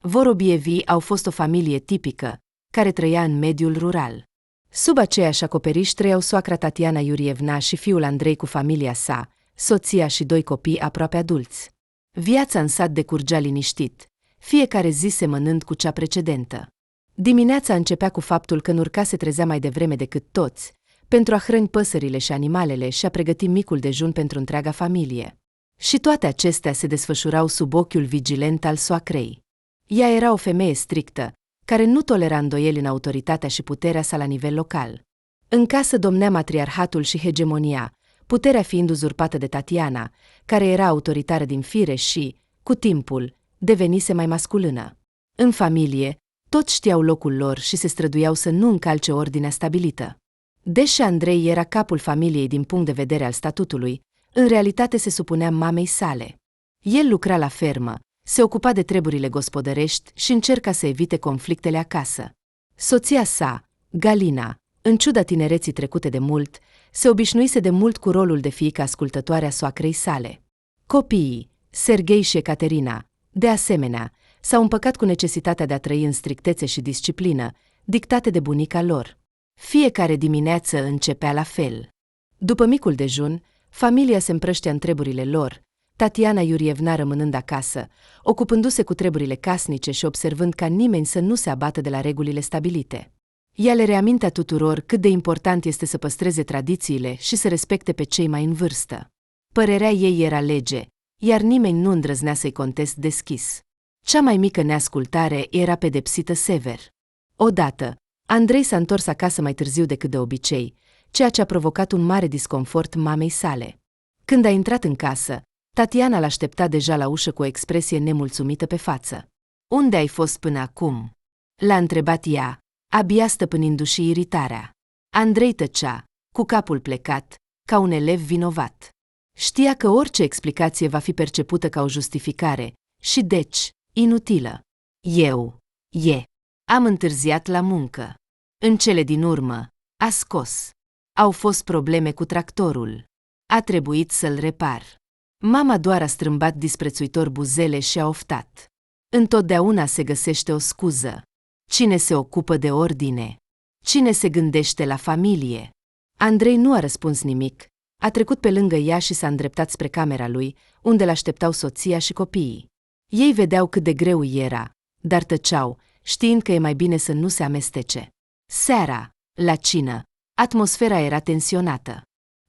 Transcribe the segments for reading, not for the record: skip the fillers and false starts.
Vorobievii au fost o familie tipică, care trăia în mediul rural. Sub aceeași acoperiș trăiau soacra Tatiana Iurievna și fiul Andrei cu familia sa, soția și 2 copii aproape adulți. Viața în sat decurgea liniștit, fiecare zi semănând cu cea precedentă. Dimineața începea cu faptul că Nurca se trezea mai devreme decât toți, pentru a hrăni păsările și animalele și a pregăti micul dejun pentru întreaga familie. Și toate acestea se desfășurau sub ochiul vigilent al soacrei. Ea era o femeie strictă, care nu tolera îndoieli în autoritatea și puterea sa la nivel local. În casă domnea matriarhatul și hegemonia, puterea fiind uzurpată de Tatiana, care era autoritară din fire și, cu timpul, devenise mai masculină. În familie, toți știau locul lor și se străduiau să nu încalce ordinea stabilită. Deși Andrei era capul familiei din punct de vedere al statutului, în realitate se supunea mamei sale. El lucra la fermă, se ocupa de treburile gospodărești și încerca să evite conflictele acasă. Soția sa, Galina, în ciuda tinereții trecute de mult, se obișnuise de mult cu rolul de fiică ascultătoare a soacrei sale. Copiii, Serghei și Ecaterina, de asemenea, s-au împăcat cu necesitatea de a trăi în strictețe și disciplină, dictate de bunica lor. Fiecare dimineață începea la fel. După micul dejun, familia se împrăștea în treburile lor, Tatiana Iurievna rămânând acasă, ocupându-se cu treburile casnice și observând ca nimeni să nu se abată de la regulile stabilite. Ea le reamintea tuturor cât de important este să păstreze tradițiile și să respecte pe cei mai în vârstă. Părerea ei era lege, iar nimeni nu îndrăznea să-i conteste deschis. Cea mai mică neascultare era pedepsită sever. Odată, Andrei s-a întors acasă mai târziu decât de obicei, ceea ce a provocat un mare disconfort mamei sale. Când a intrat în casă, Tatiana l-aștepta deja la ușă cu o expresie nemulțumită pe față. "Unde ai fost până acum?" l-a întrebat ea, abia stăpânindu-și iritarea. Andrei tăcea, cu capul plecat, ca un elev vinovat. Știa că orice explicație va fi percepută ca o justificare și, deci, inutilă. Am întârziat la muncă. În cele din urmă, a scos. Au fost probleme cu tractorul. A trebuit să-l repar. Mama doar a strâmbat disprețuitor buzele și a oftat. Întotdeauna se găsește o scuză. Cine se ocupă de ordine? Cine se gândește la familie? Andrei nu a răspuns nimic. A trecut pe lângă ea și s-a îndreptat spre camera lui, unde l-așteptau soția și copiii. Ei vedeau cât de greu era, dar tăceau, știind că e mai bine să nu se amestece. Seara, la cină, atmosfera era tensionată.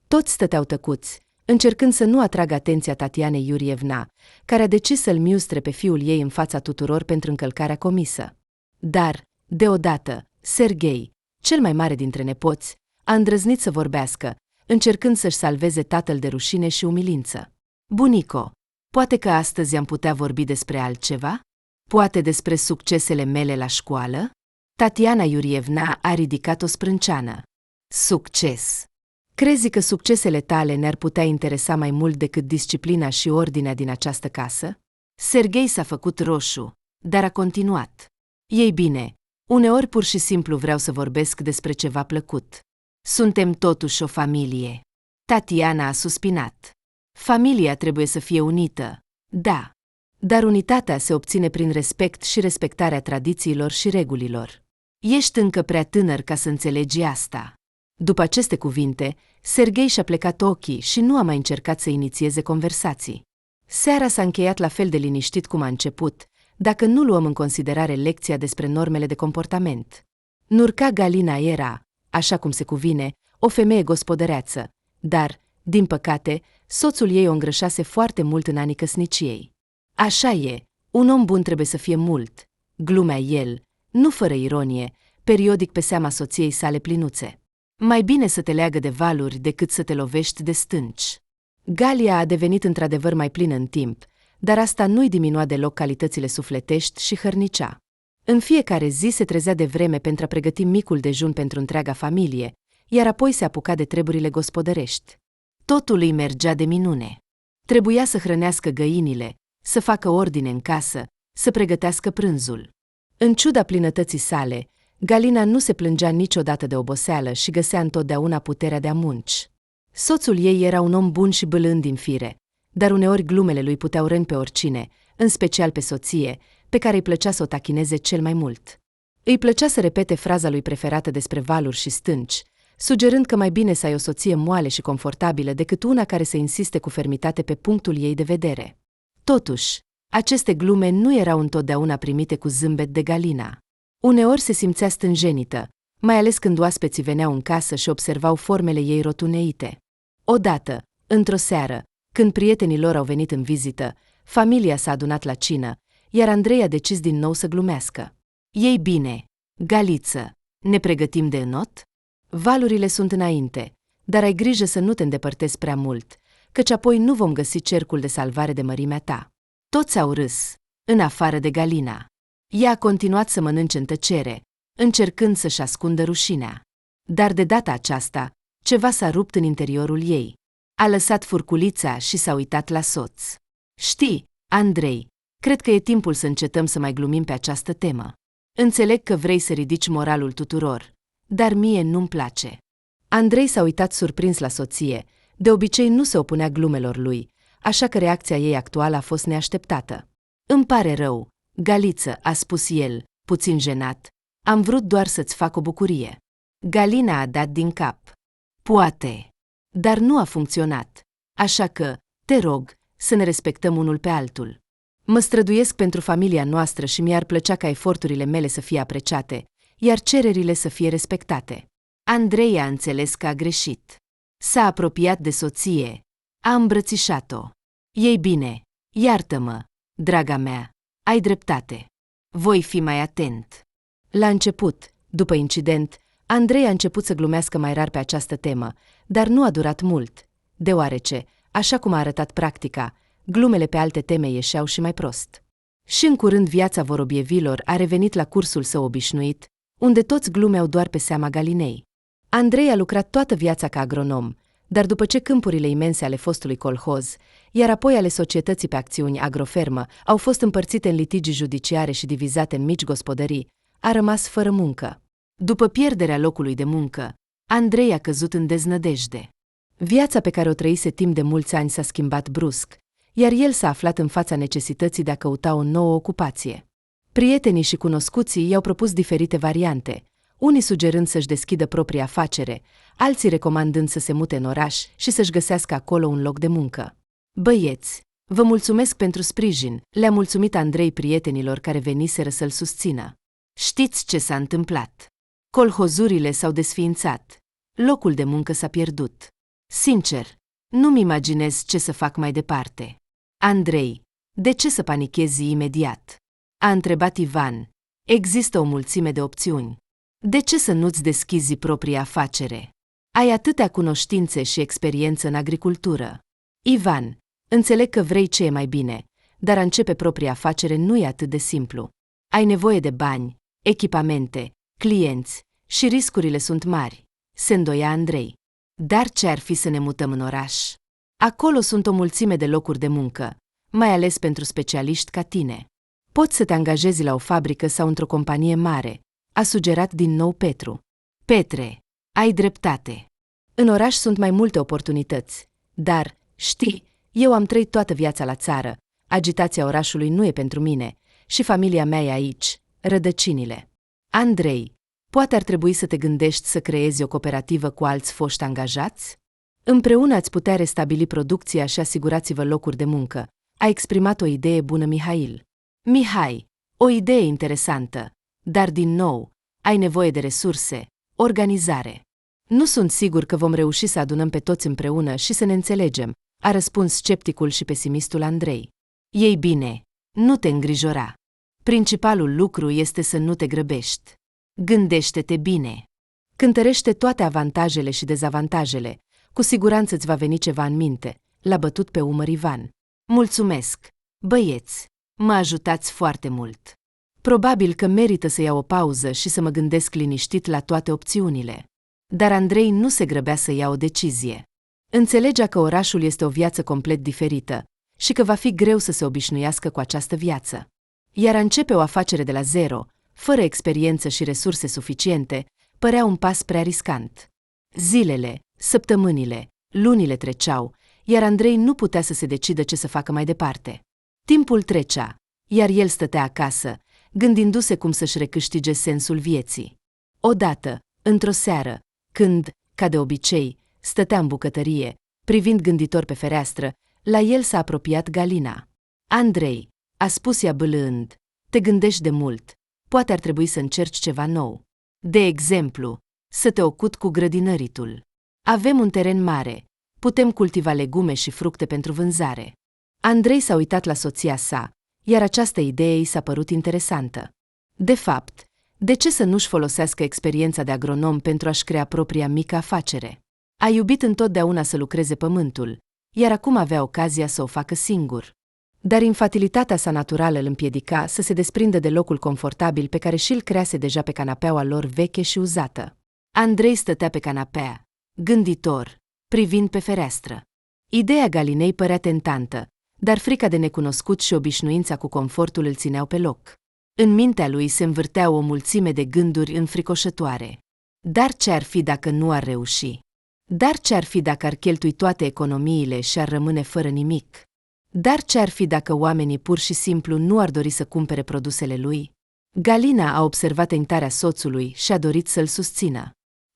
Toți stăteau tăcuți, încercând să nu atragă atenția Tatianei Iurievna, care a decis să-l miustre pe fiul ei în fața tuturor pentru încălcarea comisă. Dar, deodată, Serghei, cel mai mare dintre nepoți, a îndrăznit să vorbească, încercând să-și salveze tatăl de rușine și umilință. "Bunico, poate că astăzi am putea vorbi despre altceva? Poate despre succesele mele la școală?" Tatiana Iurievna a ridicat o sprânceană. "Succes! Crezi că succesele tale ne-ar putea interesa mai mult decât disciplina și ordinea din această casă?" Serghei s-a făcut roșu, dar a continuat. "Ei bine, uneori pur și simplu vreau să vorbesc despre ceva plăcut. Suntem totuși o familie." Tatiana a suspinat. "Familia trebuie să fie unită, da, dar unitatea se obține prin respect și respectarea tradițiilor și regulilor. Ești încă prea tânăr ca să înțelegi asta." După aceste cuvinte, Serghei și-a plecat ochii și nu a mai încercat să inițieze conversații. Seara s-a încheiat la fel de liniștit cum a început, dacă nu luăm în considerare lecția despre normele de comportament. Nurca Galina era, așa cum se cuvine, o femeie gospodăreață, dar, din păcate, soțul ei o îngrășase foarte mult în anii căsniciei. "Așa e, un om bun trebuie să fie mult," glumea el, nu fără ironie, periodic pe seama soției sale plinuțe. "Mai bine să te leagă de valuri decât să te lovești de stânci." Galia a devenit într-adevăr mai plină în timp, dar asta nu-i diminua deloc calitățile sufletești și hărnicea. În fiecare zi se trezea de vreme pentru a pregăti micul dejun pentru întreaga familie, iar apoi se apuca de treburile gospodărești. Totul îi mergea de minune. Trebuia să hrănească găinile, să facă ordine în casă, să pregătească prânzul. În ciuda plinătății sale, Galina nu se plângea niciodată de oboseală și găsea întotdeauna puterea de a munci. Soțul ei era un om bun și bâlând din fire, dar uneori glumele lui puteau răni pe oricine, în special pe soție, pe care îi plăcea să o tachineze cel mai mult. Îi plăcea să repete fraza lui preferată despre valuri și stânci, sugerând că mai bine să ai o soție moale și confortabilă decât una care să insiste cu fermitate pe punctul ei de vedere. Totuși, aceste glume nu erau întotdeauna primite cu zâmbet de Galina. Uneori se simțea stânjenită, mai ales când oaspeții veneau în casă și observau formele ei rotuneite. Odată, într-o seară, când prietenii lor au venit în vizită, familia s-a adunat la cină, iar Andrei a decis din nou să glumească. Ei bine, Galiță, ne pregătim de înot? Valurile sunt înainte, dar ai grijă să nu te îndepărtezi prea mult, căci apoi nu vom găsi cercul de salvare de mărimea ta. Toți au râs, în afară de Galina. Ea a continuat să mănânce în tăcere, încercând să-și ascundă rușinea. Dar de data aceasta, ceva s-a rupt în interiorul ei. A lăsat furculița și s-a uitat la soț. Știi, Andrei, cred că e timpul să încetăm să mai glumim pe această temă. Înțeleg că vrei să ridici moralul tuturor, dar mie nu-mi place. Andrei s-a uitat surprins la soție, de obicei nu se opunea glumelor lui, așa că reacția ei actuală a fost neașteptată. Îmi pare rău, Galiță, a spus el, puțin jenat, am vrut doar să-ți fac o bucurie. Galina a dat din cap. Poate. Dar nu a funcționat, așa că, te rog, să ne respectăm unul pe altul. Mă străduiesc pentru familia noastră și mi-ar plăcea ca eforturile mele să fie apreciate, iar cererile să fie respectate. Andrei a înțeles că a greșit. S-a apropiat de soție. A îmbrățișat-o. Ei bine, iartă-mă, draga mea, ai dreptate. Voi fi mai atent. La început, după incident, Andrei a început să glumească mai rar pe această temă, dar nu a durat mult, deoarece, așa cum a arătat practica, glumele pe alte teme ieșeau și mai prost. Și în curând viața vorobievilor a revenit la cursul său obișnuit, unde toți glumeau doar pe seama Galinei. Andrei a lucrat toată viața ca agronom, dar după ce câmpurile imense ale fostului colhoz, iar apoi ale societății pe acțiuni agrofermă, au fost împărțite în litigii judiciare și divizate în mici gospodării, a rămas fără muncă. După pierderea locului de muncă, Andrei a căzut în deznădejde. Viața pe care o trăise timp de mulți ani s-a schimbat brusc, iar el s-a aflat în fața necesității de a căuta o nouă ocupație. Prietenii și cunoscuții i-au propus diferite variante, unii sugerând să-și deschidă propria afacere, alții recomandând să se mute în oraș și să-și găsească acolo un loc de muncă. Băieți, vă mulțumesc pentru sprijin, le-a mulțumit Andrei prietenilor care veniseră să-l susțină. Știți ce s-a întâmplat? Colhozurile s-au desființat. Locul de muncă s-a pierdut. Sincer, nu-mi imaginez ce să fac mai departe. Andrei, de ce să panichezi imediat? A întrebat Ivan. Există o mulțime de opțiuni. De ce să nu-ți deschizi propria afacere? Ai atâtea cunoștințe și experiență în agricultură. Ivan, înțeleg că vrei ce e mai bine, dar a începe propria afacere nu e atât de simplu. Ai nevoie de bani, echipamente, clienți și riscurile sunt mari, se îndoia Andrei. Dar ce ar fi să ne mutăm în oraș? Acolo sunt o mulțime de locuri de muncă, mai ales pentru specialiști ca tine. Poți să te angajezi la o fabrică sau într-o companie mare, a sugerat din nou Petru. Petre, ai dreptate. În oraș sunt mai multe oportunități, dar, știi, eu am trăit toată viața la țară, agitația orașului nu e pentru mine și familia mea e aici, rădăcinile. Andrei, poate ar trebui să te gândești să creezi o cooperativă cu alți foști angajați? Împreună ați putea restabili producția și asigurați-vă locuri de muncă, a exprimat o idee bună Mihail. Mihai, o idee interesantă, dar din nou, ai nevoie de resurse, organizare. Nu sunt sigur că vom reuși să adunăm pe toți împreună și să ne înțelegem, a răspuns scepticul și pesimistul Andrei. Ei bine, nu te îngrijora. Principalul lucru este să nu te grăbești. Gândește-te bine. Cântărește toate avantajele și dezavantajele, cu siguranță îți va veni ceva în minte, l-a bătut pe umăr Ivan. Mulțumesc, băieți, mă ajutați foarte mult. Probabil că merită să iau o pauză și să mă gândesc liniștit la toate opțiunile. Dar Andrei nu se grăbea să ia o decizie. Înțelegea că orașul este o viață complet diferită și că va fi greu să se obișnuiască cu această viață. Iar a începe o afacere de la zero, fără experiență și resurse suficiente, părea un pas prea riscant. Zilele, săptămânile, lunile treceau, iar Andrei nu putea să se decidă ce să facă mai departe. Timpul trecea, iar el stătea acasă, gândindu-se cum să-și recâștige sensul vieții. Odată, într-o seară, când, ca de obicei, stătea în bucătărie, privind gânditor pe fereastră, la el s-a apropiat Galina. „Andrei," a spus ea bâlând, „te gândești de mult. Poate ar trebui să încerci ceva nou. De exemplu, să te ocupi cu grădinăritul. Avem un teren mare, putem cultiva legume și fructe pentru vânzare." Andrei s-a uitat la soția sa, iar această idee i s-a părut interesantă. De fapt, de ce să nu-și folosească experiența de agronom pentru a-și crea propria mică afacere? A iubit întotdeauna să lucreze pământul, iar acum avea ocazia să o facă singur. Dar infatilitatea sa naturală îl împiedica să se desprindă de locul confortabil pe care și-l crease deja pe canapeaua lor veche și uzată. Andrei stătea pe canapea, gânditor, privind pe fereastră. Ideea Galinei părea tentantă, dar frica de necunoscut și obișnuința cu confortul îl țineau pe loc. În mintea lui se învârteau o mulțime de gânduri înfricoșătoare. Dar ce-ar fi dacă nu ar reuși? Dar ce-ar fi dacă ar cheltui toate economiile și ar rămâne fără nimic? Dar ce-ar fi dacă oamenii pur și simplu nu ar dori să cumpere produsele lui? Galina a observat tentarea soțului și a dorit să-l susțină.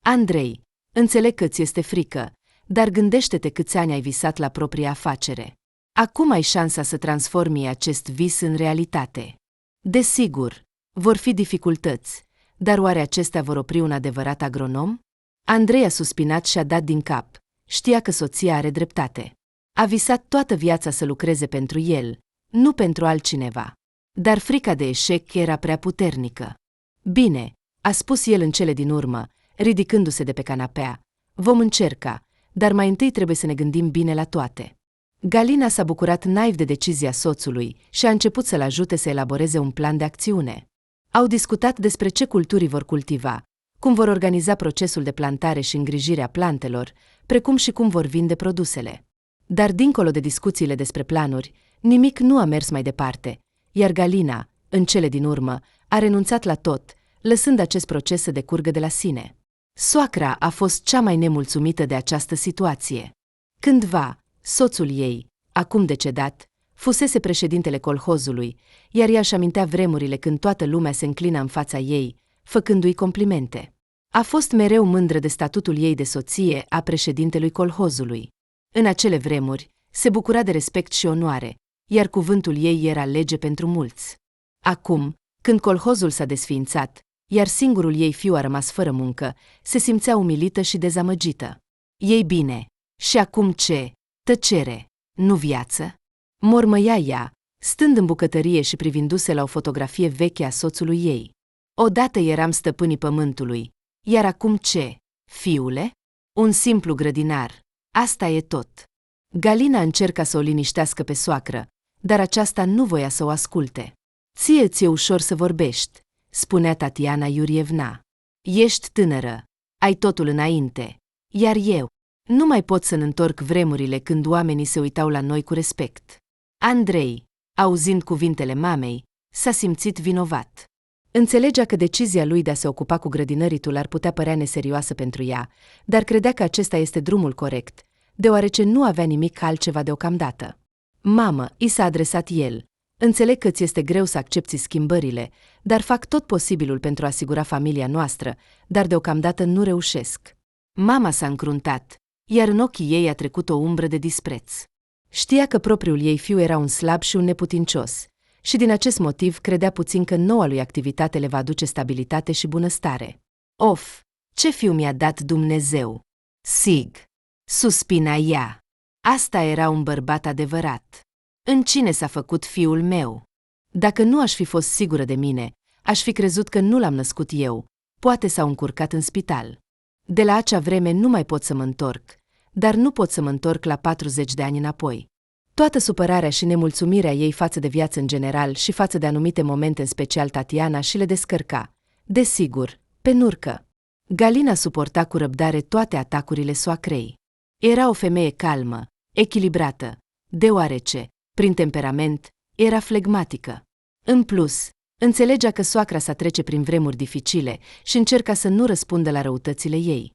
„Andrei, înțeleg că ți este frică, dar gândește-te câți ani ai visat la propria afacere. Acum ai șansa să transformi acest vis în realitate. Desigur, vor fi dificultăți, dar oare acestea vor opri un adevărat agronom?" Andrei a suspinat și a dat din cap. Știa că soția are dreptate. A visat toată viața să lucreze pentru el, nu pentru altcineva. Dar frica de eșec era prea puternică. „Bine," a spus el în cele din urmă, ridicându-se de pe canapea, „vom încerca, dar mai întâi trebuie să ne gândim bine la toate." Galina s-a bucurat naiv de decizia soțului și a început să-l ajute să elaboreze un plan de acțiune. Au discutat despre ce culturi vor cultiva, cum vor organiza procesul de plantare și îngrijire a plantelor, precum și cum vor vinde produsele. Dar dincolo de discuțiile despre planuri, nimic nu a mers mai departe, iar Galina, în cele din urmă, a renunțat la tot, lăsând acest proces să decurgă de la sine. Soacra a fost cea mai nemulțumită de această situație. Cândva, soțul ei, acum decedat, fusese președintele colhozului, iar ea își amintea vremurile când toată lumea se înclina în fața ei, făcându-i complimente. A fost mereu mândră de statutul ei de soție a președintelui colhozului. În acele vremuri, se bucura de respect și onoare, iar cuvântul ei era lege pentru mulți. Acum, când colhozul s-a desființat, iar singurul ei fiu a rămas fără muncă, se simțea umilită și dezamăgită. „Ei bine, și acum ce? Tăcere, nu viață?" mormăia ea, stând în bucătărie și privindu-se la o fotografie veche a soțului ei. „Odată eram stăpânii pământului, iar acum ce, fiule? Un simplu grădinar, asta e tot." Galina încerca să o liniștească pe soacră, dar aceasta nu voia să o asculte. „Ție-ți-e ușor să vorbești," spunea Tatiana Iurievna. „Ești tânără, ai totul înainte, iar eu nu mai pot să întorc vremurile când oamenii se uitau la noi cu respect." Andrei, auzind cuvintele mamei, s-a simțit vinovat. Înțelegea că decizia lui de a se ocupa cu grădinăritul ar putea părea neserioasă pentru ea, dar credea că acesta este drumul corect, deoarece nu avea nimic altceva deocamdată. „Mamă," i s-a adresat el, „înțeleg că ți este greu să accepti schimbările, dar fac tot posibilul pentru a asigura familia noastră, dar deocamdată nu reușesc." Mama s-a încruntat, iar în ochii ei a trecut o umbră de dispreț. Știa că propriul ei fiu era un slab și un neputincios, și din acest motiv credea puțin că noua lui activitate le va aduce stabilitate și bunăstare. „Of, ce fiu mi-a dat Dumnezeu!" „Sig!" suspina ea. „Asta era un bărbat adevărat. În cine s-a făcut fiul meu? Dacă nu aș fi fost sigură de mine, aș fi crezut că nu l-am născut eu, poate s-au încurcat în spital. De la acea vreme nu mai pot să mă întorc, dar nu pot să mă întorc la 40 de ani înapoi." Toată supărarea și nemulțumirea ei față de viață în general și față de anumite momente în special Tatiana și le descărca, desigur, pe nurcă. Galina suporta cu răbdare toate atacurile soacrei. Era o femeie calmă, echilibrată, deoarece, prin temperament, era flegmatică. În plus, înțelegea că soacra sa trece prin vremuri dificile și încerca să nu răspundă la răutățile ei.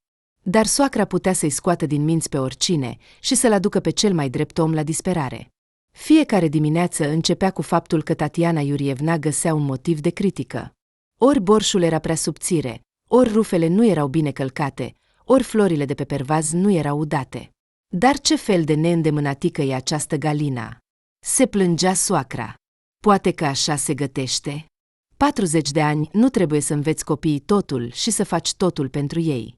Dar soacra putea să-i scoată din minți pe oricine și să-l aducă pe cel mai drept om la disperare. Fiecare dimineață începea cu faptul că Tatiana Iurievna găsea un motiv de critică. Ori borșul era prea subțire, ori rufele nu erau bine călcate, ori florile de pe pervaz nu erau udate. Dar ce fel de neîndemânatică e această Galina? Se plângea soacra. Poate că așa se gătește? 40 de ani nu trebuie să înveți copiii totul și să faci totul pentru ei.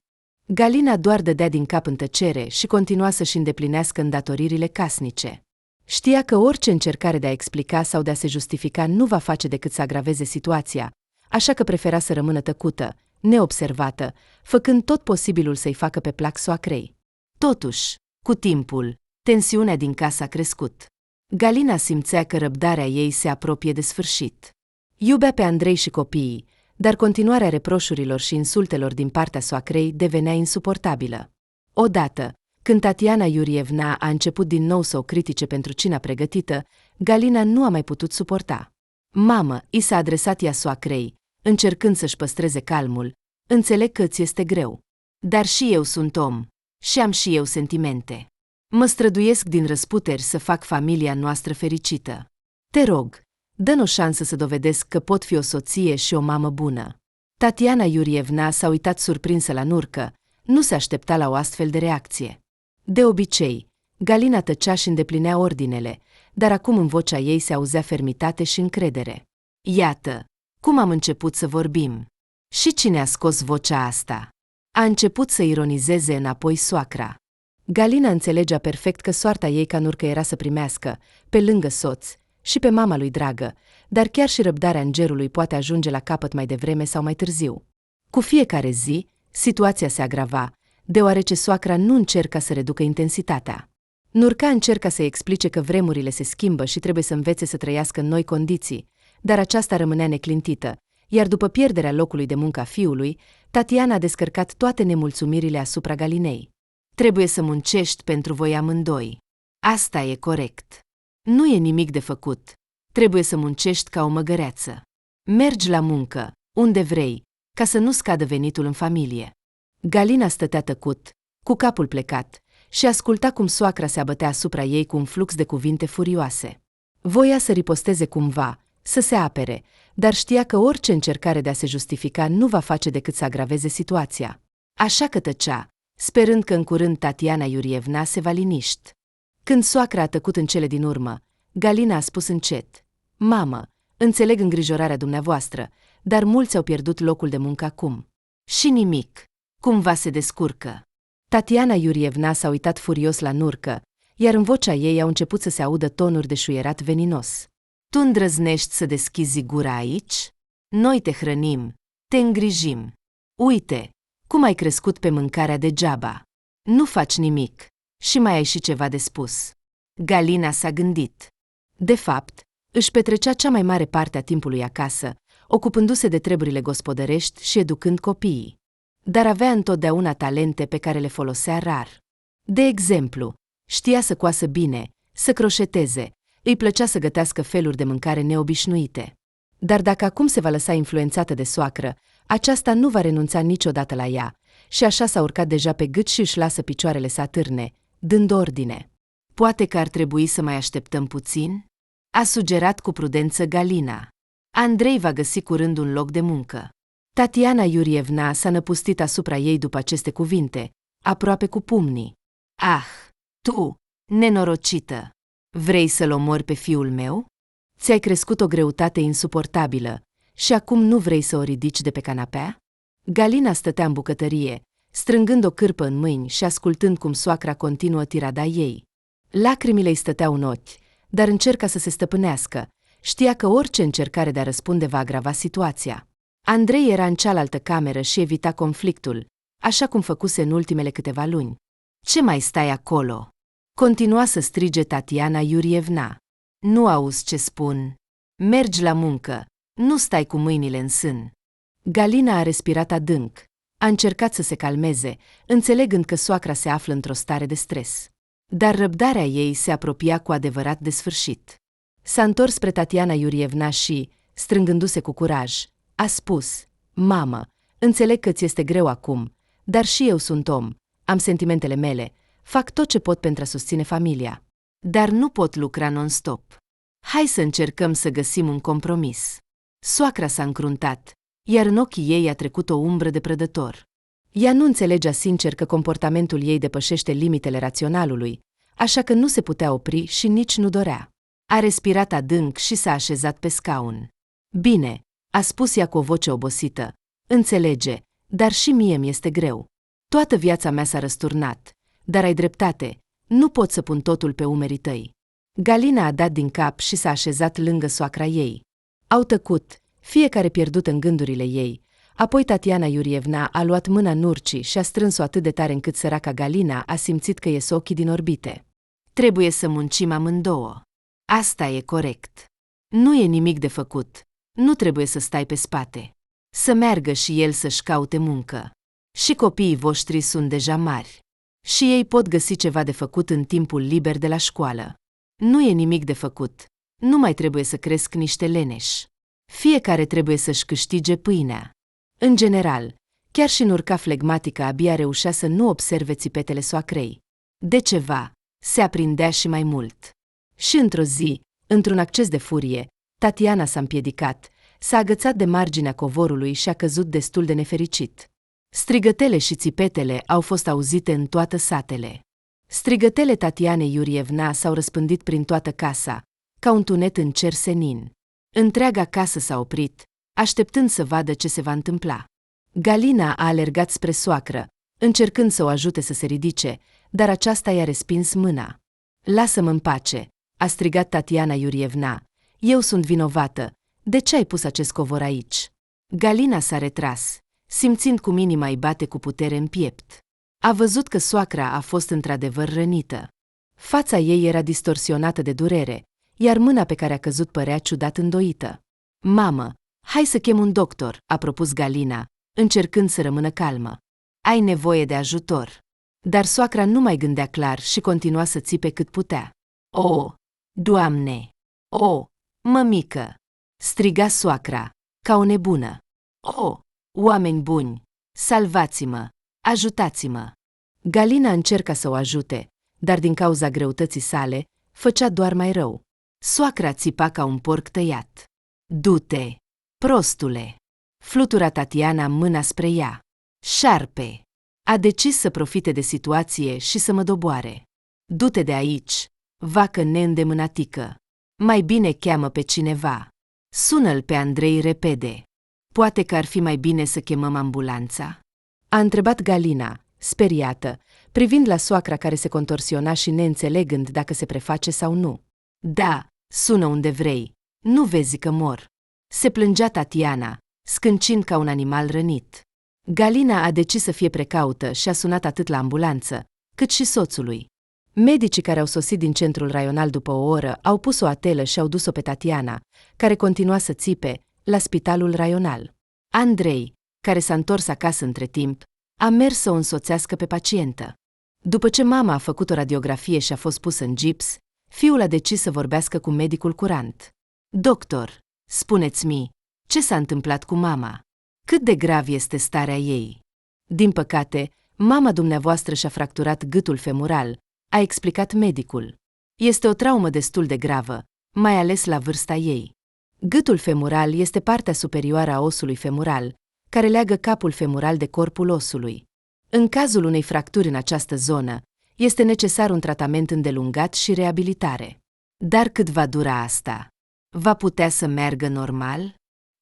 Galina doar dădea din cap în tăcere și continua să-și îndeplinească îndatoririle casnice. Știa că orice încercare de a explica sau de a se justifica nu va face decât să agraveze situația, așa că prefera să rămână tăcută, neobservată, făcând tot posibilul să-i facă pe plac soacrei. Totuși, cu timpul, tensiunea din casă a crescut. Galina simțea că răbdarea ei se apropie de sfârșit. Iubea pe Andrei și copiii, dar continuarea reproșurilor și insultelor din partea soacrei devenea insuportabilă. Odată, când Tatiana Iurievna a început din nou să o critique pentru cina pregătită, Galina nu a mai putut suporta. Mamă, i s-a adresat ea soacrei, încercând să-și păstreze calmul, înțeleg că ți este greu. Dar și eu sunt om. Și am și eu sentimente. Mă străduiesc din răsputeri să fac familia noastră fericită. Te rog, dă-mi o șansă să dovedesc că pot fi o soție și o mamă bună. Tatiana Iurievna s-a uitat surprinsă la Nurcă, nu se aștepta la o astfel de reacție. De obicei, Galina tăcea și îndeplinea ordinele, dar acum în vocea ei se auzea fermitate și încredere. Iată, cum am început să vorbim. Și cine a scos vocea asta? A început să ironizeze înapoi soacra. Galina înțelegea perfect că soarta ei ca Nurcă era să primească, pe lângă soț, și pe mama lui dragă, dar chiar și răbdarea îngerului poate ajunge la capăt mai devreme sau mai târziu. Cu fiecare zi, situația se agrava, deoarece soacra nu încerca să reducă intensitatea. Nurca încerca să-i explice că vremurile se schimbă și trebuie să învețe să trăiască în noi condiții, dar aceasta rămânea neclintită, iar după pierderea locului de muncă a fiului, Tatiana a descărcat toate nemulțumirile asupra Galinei. Trebuie să muncești pentru voi amândoi. Asta e corect. Nu e nimic de făcut. Trebuie să muncești ca o măgăreață. Mergi la muncă, unde vrei, ca să nu scadă venitul în familie. Galina stătea tăcut, cu capul plecat, și asculta cum soacra se abătea asupra ei cu un flux de cuvinte furioase. Voia să riposteze cumva, să se apere, dar știa că orice încercare de a se justifica nu va face decât să agraveze situația. Așa că tăcea, sperând că în curând Tatiana Iurievna se va liniști. Când soacra a tăcut în cele din urmă, Galina a spus încet: Mamă, înțeleg îngrijorarea dumneavoastră, dar mulți au pierdut locul de muncă acum. Și nimic. Cumva se descurcă. Tatiana Iurievna s-a uitat furios la Nurcă, iar în vocea ei au început să se audă tonuri de șuierat veninos. Tu îndrăznești să deschizi gura aici? Noi te hrănim, te îngrijim. Uite, cum ai crescut pe mâncarea degeaba. Nu faci nimic. Și mai ai și ceva de spus. Galina s-a gândit. De fapt, își petrecea cea mai mare parte a timpului acasă, ocupându-se de treburile gospodărești și educând copiii. Dar avea întotdeauna talente pe care le folosea rar. De exemplu, știa să coasă bine, să croșeteze, îi plăcea să gătească feluri de mâncare neobișnuite. Dar dacă acum se va lăsa influențată de soacră, aceasta nu va renunța niciodată la ea, și așa s-a urcat deja pe gât și își lasă picioarele să atârne, dând ordine. Poate că ar trebui să mai așteptăm puțin? A sugerat cu prudență Galina. Andrei va găsi curând un loc de muncă. Tatiana Iurievna s-a năpustit asupra ei după aceste cuvinte, aproape cu pumnii. Ah, tu, nenorocită! Vrei să-l omori pe fiul meu? Ți-ai crescut o greutate insuportabilă și acum nu vrei să o ridici de pe canapea? Galina stătea în bucătărie, strângând o cârpă în mâini și ascultând cum soacra continuă tirada ei. Lacrimile îi stăteau în ochi, dar încerca să se stăpânească. Știa că orice încercare de a răspunde va agrava situația. Andrei era în cealaltă cameră și evita conflictul, așa cum făcuse în ultimele câteva luni. Ce mai stai acolo? Continua să strige Tatiana Iurievna. Nu auzi ce spun. Mergi la muncă, nu stai cu mâinile în sân. Galina a respirat adânc. A încercat să se calmeze, înțelegând că soacra se află într-o stare de stres. Dar răbdarea ei se apropia cu adevărat de sfârșit. S-a întors spre Tatiana Iurievna și, strângându-se cu curaj, a spus: Mamă, înțeleg că ți este greu acum, dar și eu sunt om, am sentimentele mele, fac tot ce pot pentru a susține familia. dar nu pot lucra non-stop. Hai să încercăm să găsim un compromis. Soacra s-a încruntat, iar în ochii ei a trecut o umbră de prădător. Ea nu înțelegea sincer că comportamentul ei depășește limitele raționalului, așa că nu se putea opri și nici nu dorea. A respirat adânc și s-a așezat pe scaun. Bine, a spus ea cu o voce obosită. Înțelege, dar și mie mi-este greu. Toată viața mea s-a răsturnat, dar ai dreptate, nu pot să pun totul pe umerii tăi. Galina a dat din cap și s-a așezat lângă soacra ei. Au tăcut, fiecare pierdut în gândurile ei. Apoi Tatiana Iurievna a luat mâna Nurcii și a strâns-o atât de tare încât săraca Galina a simțit că ies ochii din orbite. Trebuie să muncim amândouă. Asta e corect. Nu e nimic de făcut. Nu trebuie să stai pe spate. Să meargă și el să-și caute muncă. Și copiii voștri sunt deja mari. Și ei pot găsi ceva de făcut în timpul liber de la școală. Nu e nimic de făcut. Nu mai trebuie să cresc niște leneși. Fiecare trebuie să-și câștige pâinea. În general, chiar și Nurca flegmatică abia reușea să nu observe țipetele soacrei. De ceva, se aprindea și mai mult. Și într-o zi, într-un acces de furie, Tatiana s-a împiedicat, s-a agățat de marginea covorului și a căzut destul de nefericit. Strigătele și țipetele au fost auzite în toate satele. Strigătele Tatianei Iurievna s-au răspândit prin toată casa, ca un tunet în cer senin. Întreaga casă s-a oprit, așteptând să vadă ce se va întâmpla. Galina a alergat spre soacră, încercând să o ajute să se ridice, dar aceasta i-a respins mâna. Lasă-mă în pace, a strigat Tatiana Iurievna. Eu sunt vinovată. De ce ai pus acest covor aici? Galina s-a retras, simțind cum inima îi bate cu putere în piept. A văzut că soacra a fost într-adevăr rănită. Fața ei era distorsionată de durere, iar mâna pe care a căzut părea ciudat îndoită. Mamă, hai să chem un doctor, a propus Galina, încercând să rămână calmă. Ai nevoie de ajutor. Dar soacra nu mai gândea clar și continua să țipe cât putea. O, Doamne! O, mămică! Striga soacra, ca o nebună. O, oameni buni! Salvați-mă! Ajutați-mă! Galina încerca să o ajute, dar din cauza greutății sale, făcea doar mai rău. Soacra țipa ca un porc tăiat. Du-te, prostule! Flutura Tatiana mâna spre ea. Șarpe! A decis să profite de situație și să mă doboare. Du-te de aici, vacă neîndemânatică. Mai bine cheamă pe cineva. Sună-l pe Andrei repede. Poate că ar fi mai bine să chemăm ambulanța? A întrebat Galina, speriată, privind la soacra care se contorsiona și neînțelegând dacă se preface sau nu. Da, sună unde vrei. Nu vezi că mor? Se plângea Tatiana, scâncind ca un animal rănit. Galina a decis să fie precaută și a sunat atât la ambulanță, cât și soțului. Medicii care au sosit din centrul raional după o oră au pus o atelă și au dus-o pe Tatiana, care continua să țipe, la spitalul raional. Andrei, care s-a întors acasă între timp, a mers să o însoțească pe pacientă. După ce mama a făcut o radiografie și a fost pusă în gips, fiul a decis să vorbească cu medicul curant. Doctor, spuneți-mi, ce s-a întâmplat cu mama? Cât de grav este starea ei? Din păcate, mama dumneavoastră și-a fracturat gâtul femural, a explicat medicul. Este o traumă destul de gravă, mai ales la vârsta ei. Gâtul femural este partea superioară a osului femural, care leagă capul femural de corpul osului. În cazul unei fracturi în această zonă, este necesar un tratament îndelungat și reabilitare. Dar cât va dura asta? Va putea să meargă normal?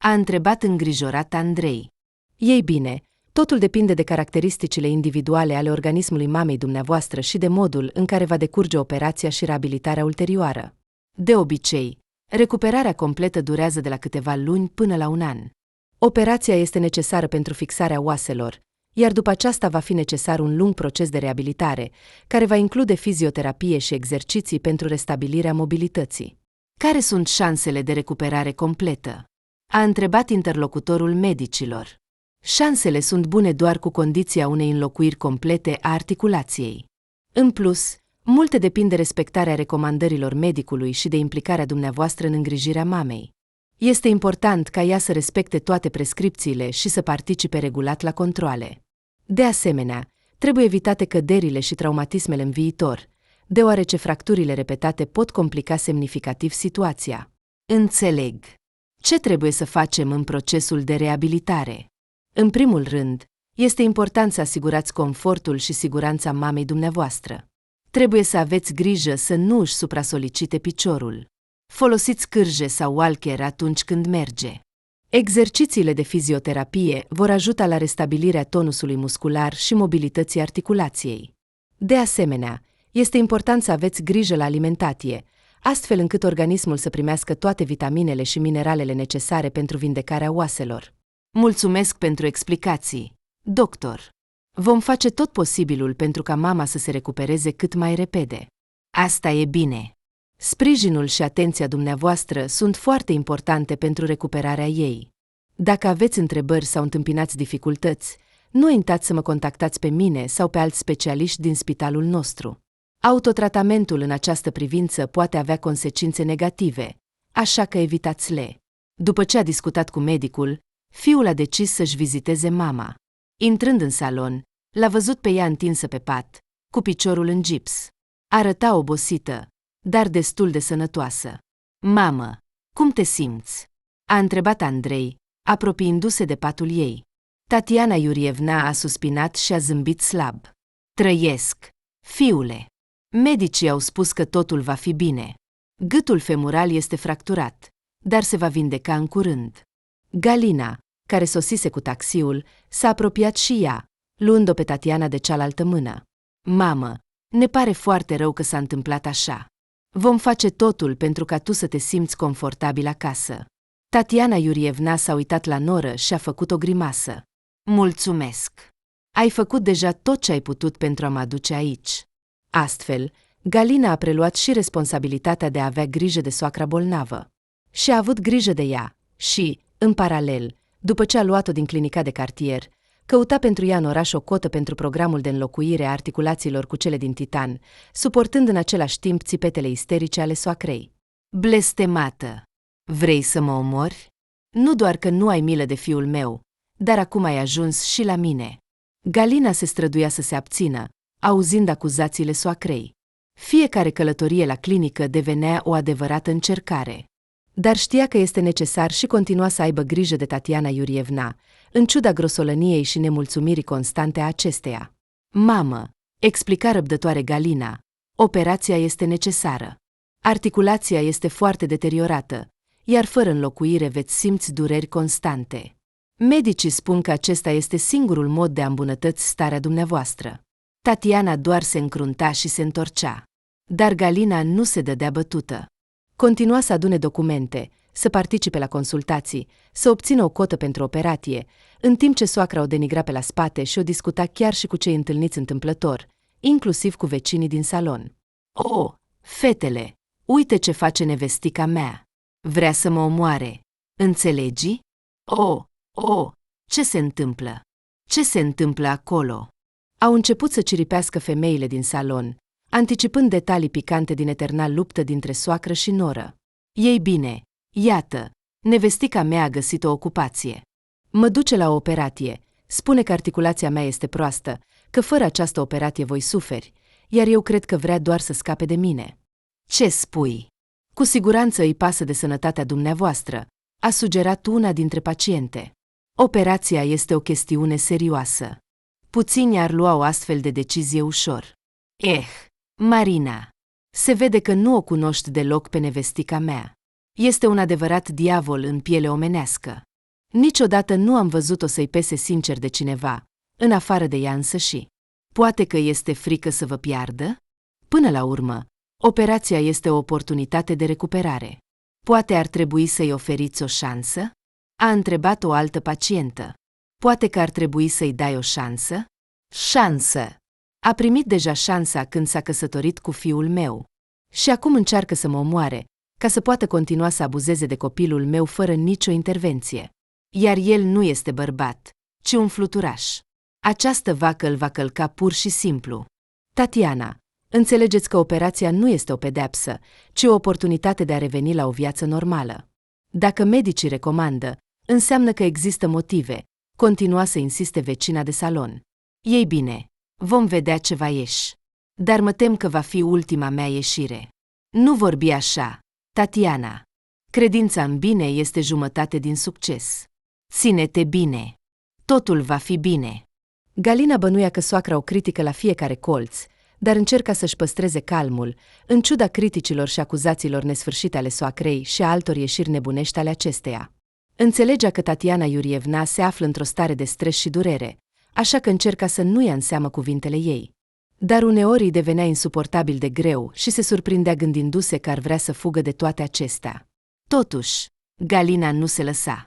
A întrebat îngrijorat Andrei. Ei bine, totul depinde de caracteristicile individuale ale organismului mamei dumneavoastră și de modul în care va decurge operația și reabilitarea ulterioară. De obicei, recuperarea completă durează de la câteva luni până la un an. Operația este necesară pentru fixarea oaselor, iar după aceasta va fi necesar un lung proces de reabilitare, care va include fizioterapie și exerciții pentru restabilirea mobilității. Care sunt șansele de recuperare completă? A întrebat interlocutorul medicilor. Șansele sunt bune doar cu condiția unei înlocuiri complete a articulației. În plus, multe depind de respectarea recomandărilor medicului și de implicarea dumneavoastră în îngrijirea mamei. Este important ca ea să respecte toate prescripțiile și să participe regulat la controale. De asemenea, trebuie evitate căderile și traumatismele în viitor, deoarece fracturile repetate pot complica semnificativ situația. Înțeleg. Ce trebuie să facem în procesul de reabilitare? În primul rând, este important să asigurați confortul și siguranța mamei dumneavoastră. Trebuie să aveți grijă să nu își supra-solicite piciorul. Folosiți cârje sau walker atunci când merge. Exercițiile de fizioterapie vor ajuta la restabilirea tonusului muscular și mobilității articulației. De asemenea, este important să aveți grijă la alimentație, astfel încât organismul să primească toate vitaminele și mineralele necesare pentru vindecarea oaselor. Mulțumesc pentru explicații, doctor. Vom face tot posibilul pentru ca mama să se recupereze cât mai repede. Asta e bine. Sprijinul și atenția dumneavoastră sunt foarte importante pentru recuperarea ei. Dacă aveți întrebări sau întâmpinați dificultăți, nu uitați să mă contactați pe mine sau pe alți specialiști din spitalul nostru. Autotratamentul în această privință poate avea consecințe negative, așa că evitați-le. După ce a discutat cu medicul, fiul a decis să-și viziteze mama. Intrând în salon, l-a văzut pe ea întinsă pe pat, cu piciorul în gips. Arăta obosită, dar destul de sănătoasă. Mamă, cum te simți? A întrebat Andrei, apropiindu-se de patul ei. Tatiana Iurievna a suspinat și a zâmbit slab. Trăiesc, fiule. Medicii au spus că totul va fi bine. Gâtul femural este fracturat, dar se va vindeca în curând. Galina, care sosise cu taxiul, s-a apropiat și ea, luând-o pe Tatiana de cealaltă mână. Mamă, ne pare foarte rău că s-a întâmplat așa. Vom face totul pentru ca tu să te simți confortabil acasă. Tatiana Iurievna s-a uitat la noră și a făcut o grimasă. Mulțumesc. Ai făcut deja tot ce ai putut pentru a mă aduce aici. Astfel, Galina a preluat și responsabilitatea de a avea grijă de soacra bolnavă. Și a avut grijă de ea și, în paralel, după ce a luat-o din clinica de cartier, căuta pentru ea în oraș o cotă pentru programul de înlocuire a articulațiilor cu cele din titan, suportând în același timp țipetele isterice ale soacrei. Blestemată! Vrei să mă omori? Nu doar că nu ai milă de fiul meu, dar acum ai ajuns și la mine. Galina se străduia să se abțină, auzind acuzațiile soacrei. Fiecare călătorie la clinică devenea o adevărată încercare. Dar știa că este necesar și continua să aibă grijă de Tatiana Iurievna, în ciuda grosolăniei și nemulțumirii constante a acesteia. Mamă, explica răbdătoare Galina, operația este necesară. Articulația este foarte deteriorată, iar fără înlocuire veți simți dureri constante. Medicii spun că acesta este singurul mod de a îmbunătăți starea dumneavoastră. Tatiana doar se încrunta și se întorcea. Dar Galina nu se dădea bătută. Continua să adune documente, să participe la consultații, să obțină o cotă pentru operație, în timp ce soacra o denigra pe la spate și o discuta chiar și cu cei întâlniți întâmplător, inclusiv cu vecinii din salon. Oh, fetele, uite ce face nevestica mea! Vrea să mă omoare. Înțelegi? Oh, ce se întâmplă? Ce se întâmplă acolo? Au început să ciripească femeile din salon, anticipând detalii picante din eterna luptă dintre soacră și noră. Ei bine, iată, nevestica mea a găsit o ocupație. Mă duce la o operație, spune că articulația mea este proastă, că fără această operație voi suferi, iar eu cred că vrea doar să scape de mine. Ce spui? Cu siguranță îi pasă de sănătatea dumneavoastră, a sugerat una dintre paciente. Operația este o chestiune serioasă. Puțini ar lua o astfel de decizie ușor. Marina, se vede că nu o cunoști deloc pe nevestica mea. Este un adevărat diavol în piele omenească. Niciodată nu am văzut-o să-i pese sincer de cineva, în afară de ea însăși. Poate că este frică să vă piardă? Până la urmă, operația este o oportunitate de recuperare. Poate ar trebui să-i oferiți o șansă? A întrebat o altă pacientă. Poate că ar trebui să-i dai o șansă? Șansă! A primit deja șansa când s-a căsătorit cu fiul meu. Și acum încearcă să mă omoare, ca să poată continua să abuzeze de copilul meu fără nicio intervenție. Iar el nu este bărbat, ci un fluturaș. Această vacă îl va călca pur și simplu. Tatiana, înțelegeți că operația nu este o pedeapsă, ci o oportunitate de a reveni la o viață normală. Dacă medicii recomandă, înseamnă că există motive, continua să insiste vecina de salon. Ei bine, vom vedea ce va ieși. Dar mă tem că va fi ultima mea ieșire. Nu vorbi așa, Tatiana. Credința în bine este jumătate din succes. Ține-te bine. Totul va fi bine. Galina bănuia că soacra o critică la fiecare colț, dar încerca să-și păstreze calmul, în ciuda criticilor și acuzațiilor nesfârșite ale soacrei și a altor ieșiri nebunești ale acesteia. Înțelegea că Tatiana Iurievna se află într-o stare de stres și durere, așa că încerca să nu ia în seamă cuvintele ei. Dar uneori îi devenea insuportabil de greu și se surprindea gândindu-se că ar vrea să fugă de toate acestea. Totuși, Galina nu se lăsa.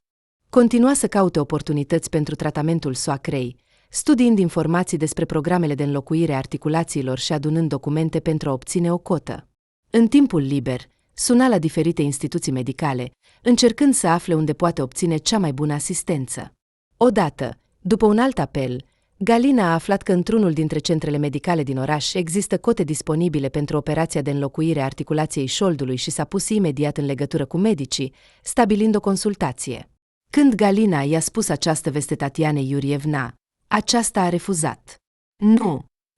Continua să caute oportunități pentru tratamentul soacrei, studiind informații despre programele de înlocuire a articulațiilor și adunând documente pentru a obține o cotă. În timpul liber, suna la diferite instituții medicale, încercând să afle unde poate obține cea mai bună asistență. Odată, după un alt apel, Galina a aflat că într-unul dintre centrele medicale din oraș există cote disponibile pentru operația de înlocuire a articulației șoldului și s-a pus imediat în legătură cu medicii, stabilind o consultație. Când Galina i-a spus această veste Tatianei Iurievna, aceasta a refuzat.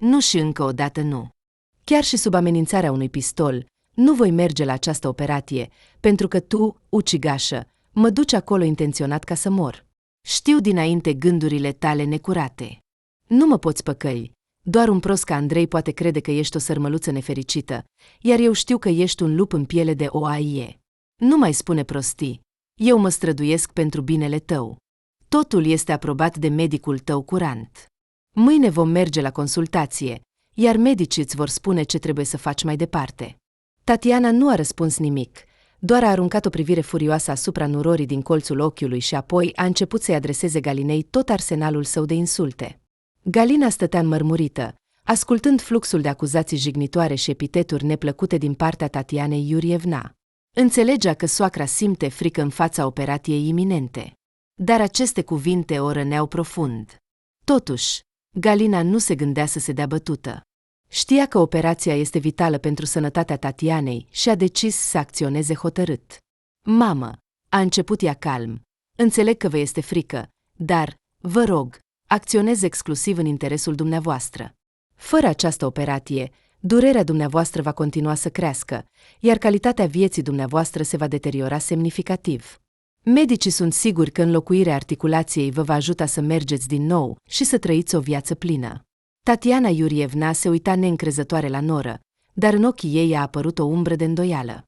Nu și încă o dată nu. Chiar și sub amenințarea unui pistol, nu voi merge la această operație, pentru că tu, ucigașă, mă duci acolo intenționat ca să mor. Știu dinainte gândurile tale necurate. Nu mă poți păcăli. Doar un prost ca Andrei poate crede că ești o sărmăluță nefericită, iar eu știu că ești un lup în piele de oaie. Nu mai spune prostii. Eu mă străduiesc pentru binele tău. Totul este aprobat de medicul tău curant. Mâine vom merge la consultație, iar medicii îți vor spune ce trebuie să faci mai departe. Tatiana nu a răspuns nimic, doar a aruncat o privire furioasă asupra nurorii din colțul ochiului și apoi a început să-i adreseze Galinei tot arsenalul său de insulte. Galina stătea înmărmurită, ascultând fluxul de acuzații jignitoare și epiteturi neplăcute din partea Tatianei Iurievna. Înțelegea că soacra simte frică în fața operației iminente. Dar aceste cuvinte o răneau profund. Totuși, Galina nu se gândea să se dea bătută. Știa că operația este vitală pentru sănătatea Tatianei și a decis să acționeze hotărât. Mamă, a început ea calm, înțeleg că vă este frică, dar, vă rog, acționez exclusiv în interesul dumneavoastră. Fără această operație, durerea dumneavoastră va continua să crească, iar calitatea vieții dumneavoastră se va deteriora semnificativ. Medicii sunt siguri că înlocuirea articulației vă va ajuta să mergeți din nou și să trăiți o viață plină. Tatiana Iurievna se uita neîncrezătoare la noră, dar în ochii ei a apărut o umbră de îndoială.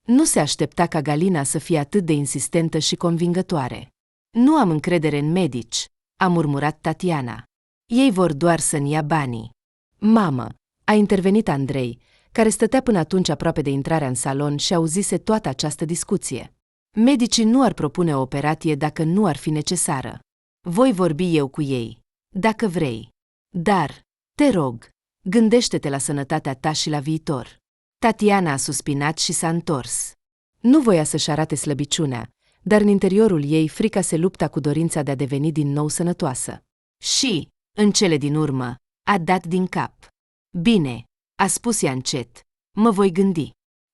Nu se aștepta ca Galina să fie atât de insistentă și convingătoare. Nu am încredere în medici, a murmurat Tatiana. Ei vor doar să-mi ia banii. Mamă, a intervenit Andrei, care stătea până atunci aproape de intrarea în salon și auzise toată această discuție. Medicii nu ar propune o operație dacă nu ar fi necesară. Voi vorbi eu cu ei, dacă vrei. Dar, te rog, gândește-te la sănătatea ta și la viitor. Tatiana a suspinat și s-a întors. Nu voia să-și arate slăbiciunea, dar în interiorul ei frica se lupta cu dorința de a deveni din nou sănătoasă. Și, în cele din urmă, a dat din cap. Bine, a spus ea încet, mă voi gândi.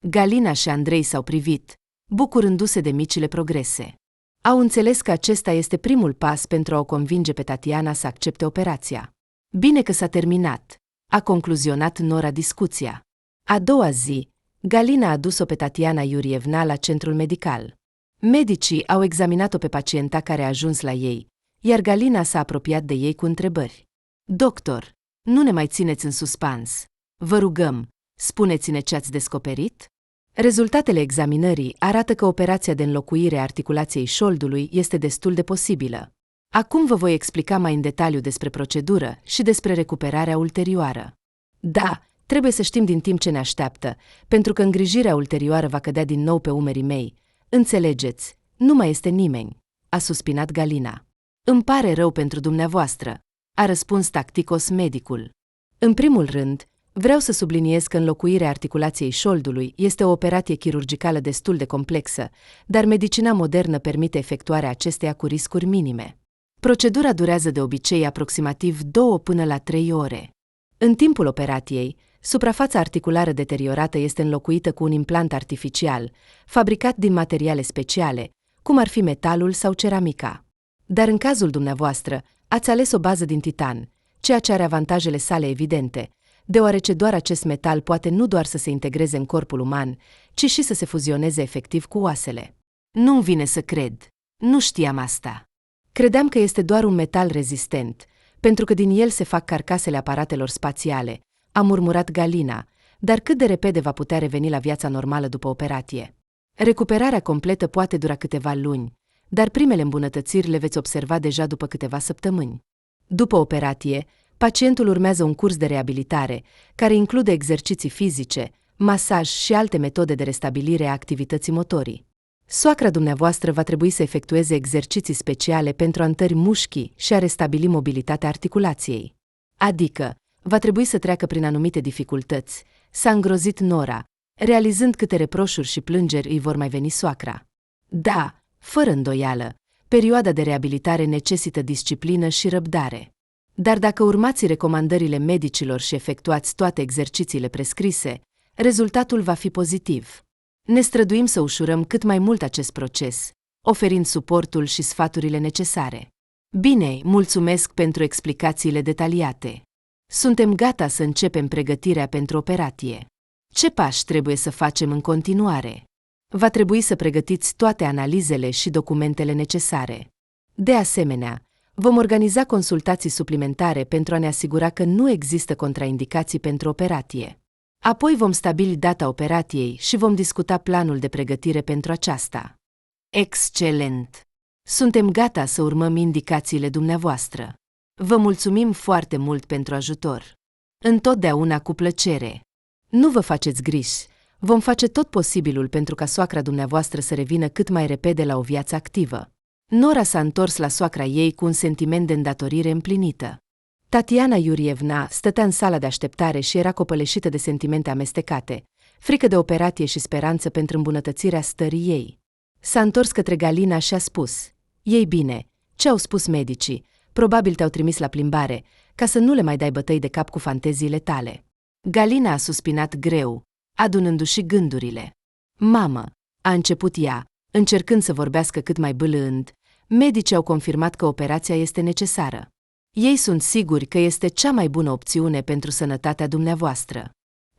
Galina și Andrei s-au privit, bucurându-se de micile progrese. Au înțeles că acesta este primul pas pentru a o convinge pe Tatiana să accepte operația. Bine că s-a terminat, a concluzionat Nora discuția. A doua zi, Galina a dus-o pe Tatiana Iurievna la centrul medical. Medicii au examinat-o pe pacienta care a ajuns la ei, iar Galina s-a apropiat de ei cu întrebări. Doctor, nu ne mai țineți în suspans. Vă rugăm, spuneți-ne ce ați descoperit? Rezultatele examinării arată că operația de înlocuire a articulației șoldului este destul de posibilă. Acum vă voi explica mai în detaliu despre procedură și despre recuperarea ulterioară. Da, trebuie să știm din timp ce ne așteaptă, pentru că îngrijirea ulterioară va cădea din nou pe umerii mei. Înțelegeți, nu mai este nimeni, a suspinat Galina. Îmi pare rău pentru dumneavoastră, a răspuns tacticos medicul. În primul rând, vreau să subliniez că înlocuirea articulației șoldului este o operație chirurgicală destul de complexă, dar medicina modernă permite efectuarea acesteia cu riscuri minime. Procedura durează de obicei aproximativ 2 până la 3 ore. În timpul operației, suprafața articulară deteriorată este înlocuită cu un implant artificial, fabricat din materiale speciale, cum ar fi metalul sau ceramica. Dar în cazul dumneavoastră, ați ales o bază din titan, ceea ce are avantajele sale evidente, deoarece doar acest metal poate nu doar să se integreze în corpul uman, ci și să se fuzioneze efectiv cu oasele. Nu-mi vine să cred. Nu știam asta. Credeam că este doar un metal rezistent, pentru că din el se fac carcasele aparatelor spațiale, a murmurat Galina, dar cât de repede va putea reveni la viața normală după operație? Recuperarea completă poate dura câteva luni, dar primele îmbunătățiri le veți observa deja după câteva săptămâni. După operație, pacientul urmează un curs de reabilitare, care include exerciții fizice, masaj și alte metode de restabilire a activității motorii. Soacra dumneavoastră va trebui să efectueze exerciții speciale pentru a întări mușchii și a restabili mobilitatea articulației. Adică, va trebui să treacă prin anumite dificultăți, s-a îngrozit Nora, realizând câte reproșuri și plângeri îi vor mai veni soacra. Da, fără îndoială, perioada de reabilitare necesită disciplină și răbdare. Dar dacă urmați recomandările medicilor și efectuați toate exercițiile prescrise, rezultatul va fi pozitiv. Ne străduim să ușurăm cât mai mult acest proces, oferind suportul și sfaturile necesare. Bine, mulțumesc pentru explicațiile detaliate. Suntem gata să începem pregătirea pentru operație. Ce pași trebuie să facem în continuare? Va trebui să pregătiți toate analizele și documentele necesare. De asemenea, vom organiza consultații suplimentare pentru a ne asigura că nu există contraindicații pentru operație. Apoi vom stabili data operației și vom discuta planul de pregătire pentru aceasta. Excelent! Suntem gata să urmăm indicațiile dumneavoastră. Vă mulțumim foarte mult pentru ajutor. Întotdeauna cu plăcere. Nu vă faceți griji, vom face tot posibilul pentru ca soacra dumneavoastră să revină cât mai repede la o viață activă. Nora s-a întors la soacra ei cu un sentiment de îndatorire împlinită. Tatiana Iurievna stătea în sala de așteptare și era copăleșită de sentimente amestecate, frică de operație și speranță pentru îmbunătățirea stării ei. S-a întors către Galina și a spus: "Ei bine, ce au spus medicii? Probabil te-au trimis la plimbare, ca să nu le mai dai bătăi de cap cu fanteziile tale." Galina a suspinat greu, adunându-și gândurile. "Mamă," a început ea, încercând să vorbească cât mai bâlând, medicii au confirmat că operația este necesară. Ei sunt siguri că este cea mai bună opțiune pentru sănătatea dumneavoastră.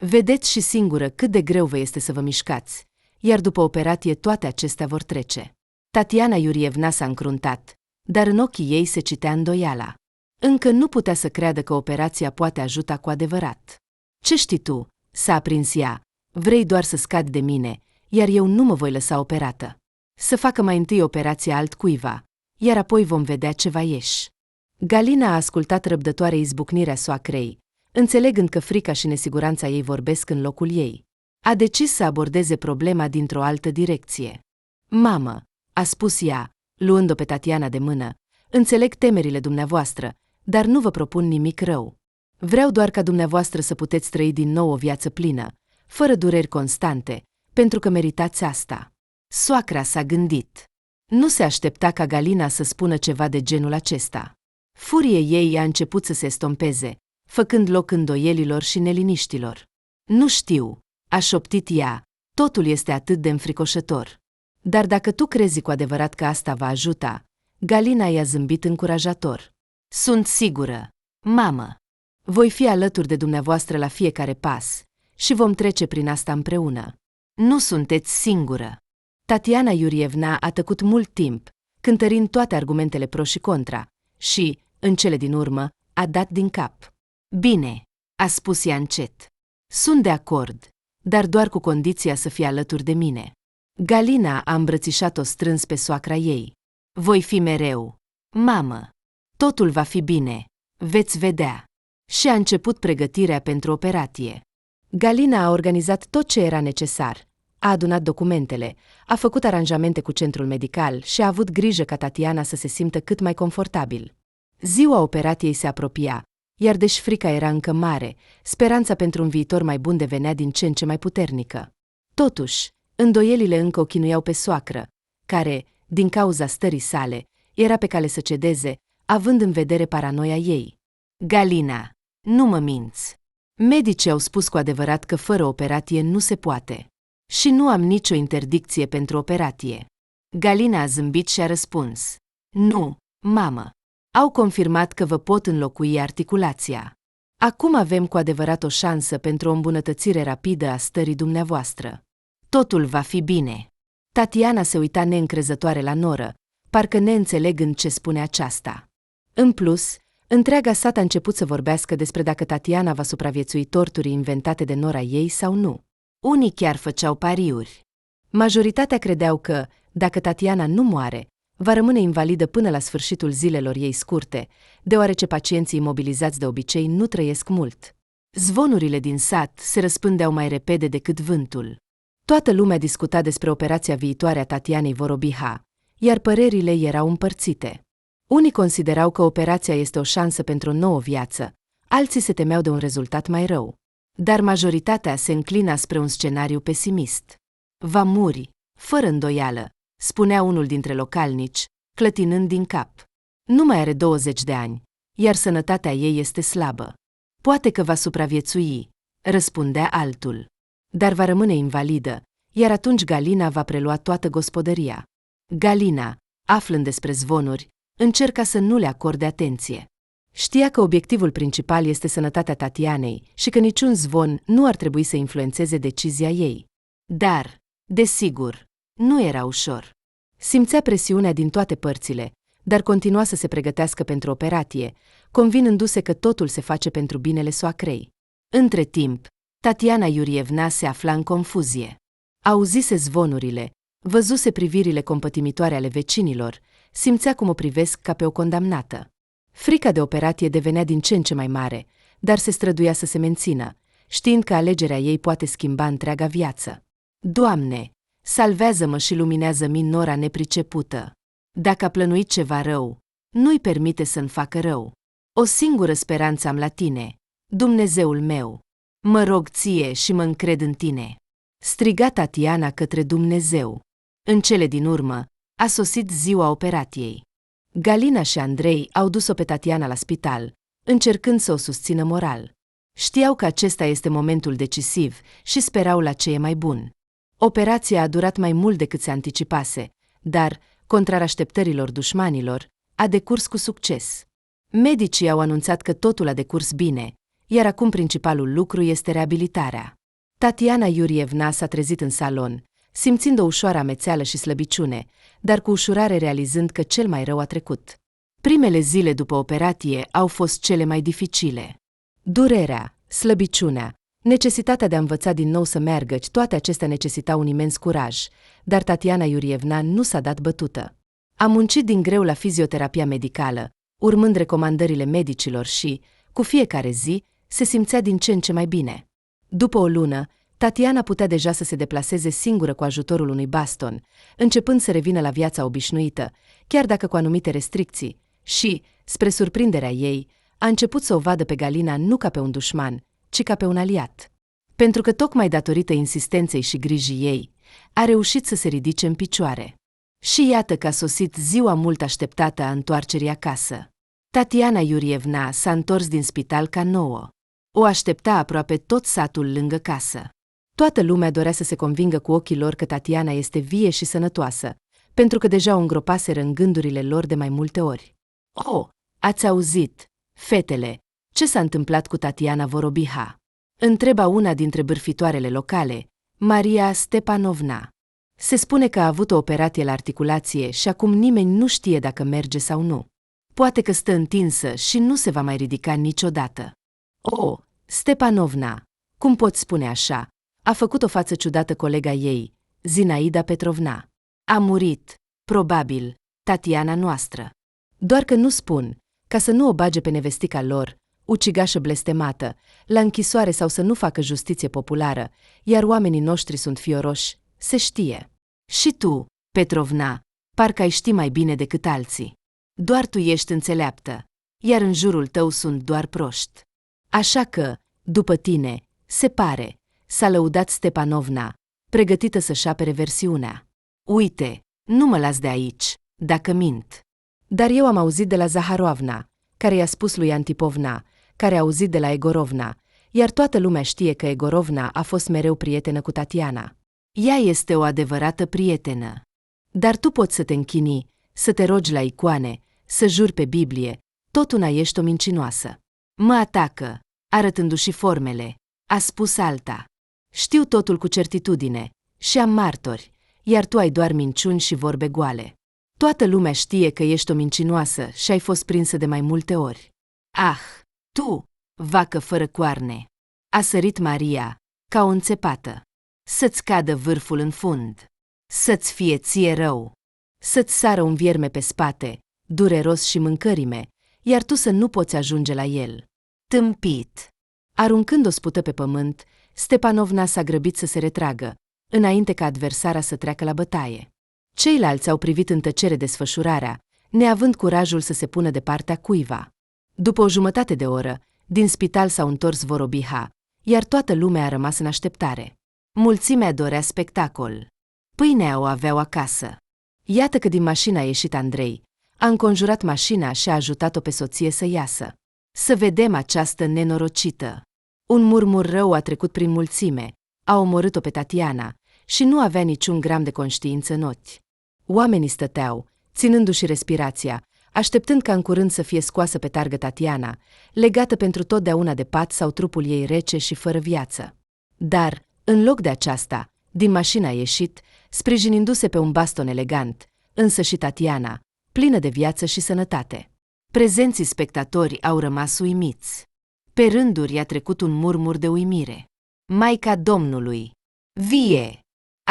Vedeți și singură cât de greu vă este să vă mișcați, iar după operație toate acestea vor trece. Tatiana Iurievna s-a încruntat, dar în ochii ei se citea îndoiala. Încă nu putea să creadă că operația poate ajuta cu adevărat. "Ce știi tu?" s-a aprins ea. "Vrei doar să scad de mine, iar eu nu mă voi lăsa operată. Să facă mai întâi operația altcuiva, iar apoi vom vedea ce va ieși." Galina a ascultat răbdătoare izbucnirea soacrei, înțelegând că frica și nesiguranța ei vorbesc în locul ei. A decis să abordeze problema dintr-o altă direcție. "Mamă," a spus ea, luând-o pe Tatiana de mână, "înțeleg temerile dumneavoastră, dar nu vă propun nimic rău. Vreau doar ca dumneavoastră să puteți trăi din nou o viață plină, fără dureri constante, pentru că meritați asta." Soacra s-a gândit. Nu se aștepta ca Galina să spună ceva de genul acesta. Furie ei a început să se estompeze, făcând loc îndoielilor și neliniștilor. "Nu știu," a șoptit ea, "totul este atât de înfricoșător. Dar dacă tu crezi cu adevărat că asta va ajuta," Galina i-a zâmbit încurajator. "Sunt sigură, mamă. Voi fi alături de dumneavoastră la fiecare pas și vom trece prin asta împreună. Nu sunteți singură." Tatiana Iurievna a tăcut mult timp, cântărind toate argumentele pro și contra, și, în cele din urmă, a dat din cap. "Bine," a spus ea încet. "Sunt de acord, dar doar cu condiția să fie alături de mine." Galina a îmbrățișat-o strâns pe soacra ei. "Voi fi mereu. Mamă, totul va fi bine, veți vedea." Și a început pregătirea pentru operație. Galina a organizat tot ce era necesar, a adunat documentele, a făcut aranjamente cu centrul medical și a avut grijă ca Tatiana să se simtă cât mai confortabil. Ziua operației se apropia, iar deși frica era încă mare, speranța pentru un viitor mai bun devenea din ce în ce mai puternică. Totuși, îndoielile încă o chinuiau pe soacră, care, din cauza stării sale, era pe cale să cedeze, având în vedere paranoia ei. "Galina, nu mă minți. Medicii au spus cu adevărat că fără operație nu se poate. Și nu am nicio interdicție pentru operație." Galina a zâmbit și a răspuns: "Nu, mamă. Au confirmat că vă pot înlocui articulația." Acum avem cu adevărat o șansă pentru o îmbunătățire rapidă a stării dumneavoastră. Totul va fi bine. Tatiana se uita neîncrezătoare la noră, parcă neînțelegând ce spune aceasta. În plus, întreaga sat a început să vorbească despre dacă Tatiana va supraviețui torturii inventate de nora ei sau nu. Unii chiar făceau pariuri. Majoritatea credeau că, dacă Tatiana nu moare, va rămâne invalidă până la sfârșitul zilelor ei scurte, deoarece pacienții imobilizați de obicei nu trăiesc mult. Zvonurile din sat se răspândeau mai repede decât vântul. Toată lumea discuta despre operația viitoare a Tatianei Vorobiha, iar părerile erau împărțite. Unii considerau că operația este o șansă pentru o nouă viață, alții se temeau de un rezultat mai rău. Dar majoritatea se înclina spre un scenariu pesimist. Va muri, fără îndoială, spunea unul dintre localnici, clătinând din cap. Nu mai are 20 de ani, iar sănătatea ei este slabă. Poate că va supraviețui, răspundea altul. Dar va rămâne invalidă, iar atunci Galina va prelua toată gospodăria. Galina, aflând despre zvonuri, încerca să nu le acorde atenție. Știa că obiectivul principal este sănătatea Tatianei și că niciun zvon nu ar trebui să influențeze decizia ei. Dar, desigur, nu era ușor. Simțea presiunea din toate părțile, dar continua să se pregătească pentru operație, convinându-se că totul se face pentru binele soacrei. Între timp, Tatiana Iurievna se afla în confuzie. Auzise zvonurile, văzuse privirile compătimitoare ale vecinilor, simțea cum o privesc ca pe o condamnată. Frica de operație devenea din ce în ce mai mare, dar se străduia să se mențină, știind că alegerea ei poate schimba întreaga viață. Doamne, salvează-mă și luminează-mi nora nepricepută. Dacă a plănuit ceva rău, nu-i permite să-mi facă rău. O singură speranță am la tine, Dumnezeul meu. Mă rog ție și mă încred în tine. Striga Tatiana către Dumnezeu. În cele din urmă, a sosit ziua operației. Galina și Andrei au dus-o pe Tatiana la spital, încercând să o susțină moral. Știau că acesta este momentul decisiv și sperau la ce e mai bun. Operația a durat mai mult decât se anticipase, dar, contrar așteptărilor dușmanilor, a decurs cu succes. Medicii au anunțat că totul a decurs bine, iar acum principalul lucru este reabilitarea. Tatiana Iurievna s-a trezit în salon, simțind o ușoară amețeală și slăbiciune, dar cu ușurare realizând că cel mai rău a trecut. Primele zile după operație au fost cele mai dificile. Durerea, slăbiciunea, necesitatea de a învăța din nou să meargă, toate acestea necesitau un imens curaj, dar Tatiana Iurievna nu s-a dat bătută. A muncit din greu la fizioterapia medicală, urmând recomandările medicilor și, cu fiecare zi, se simțea din ce în ce mai bine. După o lună, Tatiana putea deja să se deplaseze singură cu ajutorul unui baston, începând să revină la viața obișnuită, chiar dacă cu anumite restricții, și, spre surprinderea ei, a început să o vadă pe Galina nu ca pe un dușman, ci ca pe un aliat. Pentru că tocmai datorită insistenței și grijii ei, a reușit să se ridice în picioare. Și iată că a sosit ziua mult așteptată a întoarcerii acasă. Tatiana Iurievna s-a întors din spital ca nouă. O aștepta aproape tot satul lângă casă. Toată lumea dorea să se convingă cu ochii lor că Tatiana este vie și sănătoasă, pentru că deja o îngropaseră în gândurile lor de mai multe ori. Oh, ați auzit, fetele, ce s-a întâmplat cu Tatiana Vorobiha? Întreba una dintre bârfitoarele locale, Maria Stepanovna. Se spune că a avut o operație la articulație și acum nimeni nu știe dacă merge sau nu. Poate că stă întinsă și nu se va mai ridica niciodată. Oh, Stepanovna, cum poți spune așa? A făcut o față ciudată colega ei, Zinaida Petrovna. A murit, probabil, Tatiana noastră. Doar că nu spun, ca să nu o bage pe nevestica lor, ucigașă blestemată, la închisoare sau să nu facă justiție populară, iar oamenii noștri sunt fioroși, se știe. Și tu, Petrovna, parcă ai ști mai bine decât alții. Doar tu ești înțeleaptă, iar în jurul tău sunt doar proști. Așa că, după tine, se pare, s-a lăudat Stepanovna, pregătită să-și apere versiunea. Uite, nu mă las de aici, dacă mint. Dar eu am auzit de la Zaharovna, care i-a spus lui Antipovna, care a auzit de la Egorovna, iar toată lumea știe că Egorovna a fost mereu prietenă cu Tatiana. Ea este o adevărată prietenă. Dar tu poți să te închini, să te rogi la icoane, să juri pe Biblie, tot una ești o mincinoasă. Mă atacă, arătându-și formele. A spus alta. Știu totul cu certitudine și am martori, iar tu ai doar minciuni și vorbe goale. Toată lumea știe că ești o mincinoasă și ai fost prinsă de mai multe ori. Ah, tu, vacă fără coarne! A sărit Maria, ca o înțepată. Să-ți cadă vârful în fund. Să-ți fie ție rău. Să-ți sară un vierme pe spate, dureros și mâncărime, iar tu să nu poți ajunge la el. Tâmpit! Aruncând o spută pe pământ, Stepanovna s-a grăbit să se retragă, înainte ca adversara să treacă la bătaie. Ceilalți au privit în tăcere desfășurarea, neavând curajul să se pună de partea cuiva. După o jumătate de oră, din spital s-au întors Vorobiha, iar toată lumea a rămas în așteptare. Mulțimea dorea spectacol. Pâinea o aveau acasă. Iată că din mașină a ieșit Andrei, a înconjurat mașina și a ajutat-o pe soție să iasă. Să vedem această nenorocită. Un murmur rău a trecut prin mulțime, a omorât-o pe Tatiana și nu avea niciun gram de conștiință în ochi. Oamenii stăteau, ținându-și respirația, așteptând ca în curând să fie scoasă pe targă Tatiana, legată pentru totdeauna de pat sau trupul ei rece și fără viață. Dar, în loc de aceasta, din mașină a ieșit, sprijinindu-se pe un baston elegant, însă și Tatiana, plină de viață și sănătate. Prezenții spectatori au rămas uimiți. Pe rânduri i-a trecut un murmur de uimire. Maica Domnului! Vie!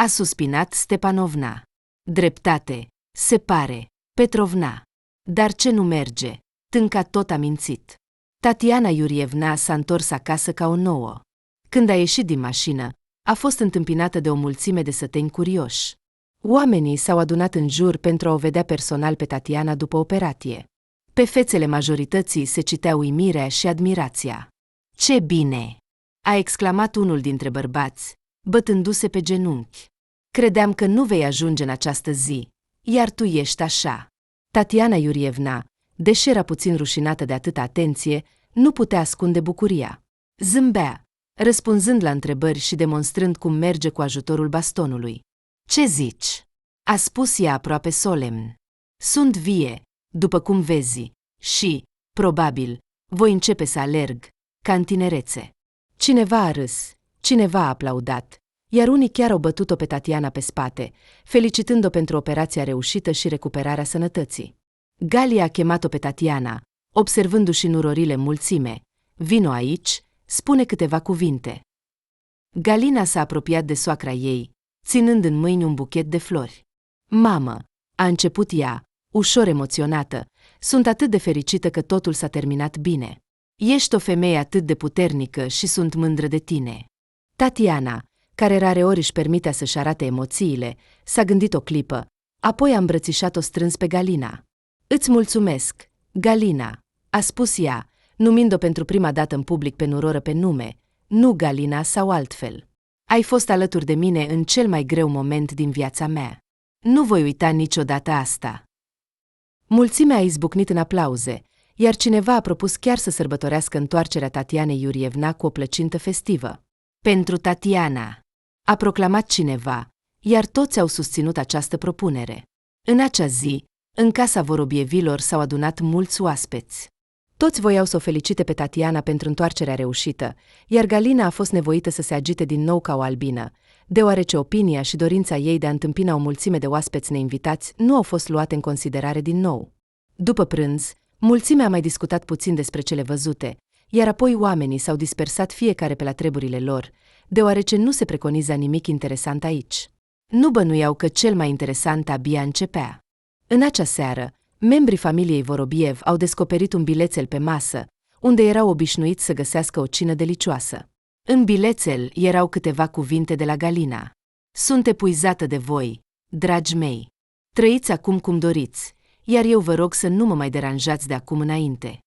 A suspinat Stepanovna. Dreptate, se pare, Petrovna. Dar ce nu merge? Tânca tot a mințit. Tatiana Iurievna s-a întors acasă ca o nouă. Când a ieșit din mașină, a fost întâmpinată de o mulțime de săteni curioși. Oamenii s-au adunat în jur pentru a o vedea personal pe Tatiana după operație. Pe fețele majorității se citea uimirea și admirația. Ce bine! A exclamat unul dintre bărbați, bătându-se pe genunchi. Credeam că nu vei ajunge în această zi, iar tu ești așa. Tatiana Iurievna, deși era puțin rușinată de atâta atenție, nu putea ascunde bucuria. Zâmbea, răspunzând la întrebări și demonstrând cum merge cu ajutorul bastonului. Ce zici? A spus ea aproape solemn. Sunt vie, după cum vezi, și, probabil, voi începe să alerg, ca în tinerețe. Cineva a râs, cineva a aplaudat, iar unii chiar au bătut-o pe Tatiana pe spate, felicitând-o pentru operația reușită și recuperarea sănătății. Galia a chemat-o pe Tatiana, observându-și nurorile în mulțime. Vino aici, spune câteva cuvinte. Galina s-a apropiat de soacra ei, ținând în mâini un buchet de flori. Mamă, a început ea, ușor emoționată, sunt atât de fericită că totul s-a terminat bine. Ești o femeie atât de puternică și sunt mândră de tine. Tatiana, care rareori își permitea să-și arate emoțiile, s-a gândit o clipă, apoi a îmbrățișat-o strâns pe Galina. Îți mulțumesc, Galina, a spus ea, numind-o pentru prima dată în public pe Nuroră pe nume, nu Galina sau altfel. Ai fost alături de mine în cel mai greu moment din viața mea. Nu voi uita niciodată asta. Mulțimea a izbucnit în aplauze, iar cineva a propus chiar să sărbătorească întoarcerea Tatianei Iurievna cu o plăcintă festivă. Pentru Tatiana, a proclamat cineva, iar toți au susținut această propunere. În acea zi, în casa Vorobievilor s-au adunat mulți oaspeți. Toți voiau să o felicite pe Tatiana pentru întoarcerea reușită, iar Galina a fost nevoită să se agite din nou ca o albină, deoarece opinia și dorința ei de a întâmpina o mulțime de oaspeți neinvitați nu au fost luate în considerare din nou. După prânz, mulțimea a mai discutat puțin despre cele văzute, iar apoi oamenii s-au dispersat fiecare pe la treburile lor, deoarece nu se preconiza nimic interesant aici. Nu bănuiau că cel mai interesant abia începea. În acea seară, membrii familiei Vorobiev au descoperit un bilețel pe masă, unde erau obișnuiți să găsească o cină delicioasă. În bilețel erau câteva cuvinte de la Galina. Sunt epuizată de voi, dragi mei. Trăiți acum cum doriți, iar eu vă rog să nu mă mai deranjați de acum înainte.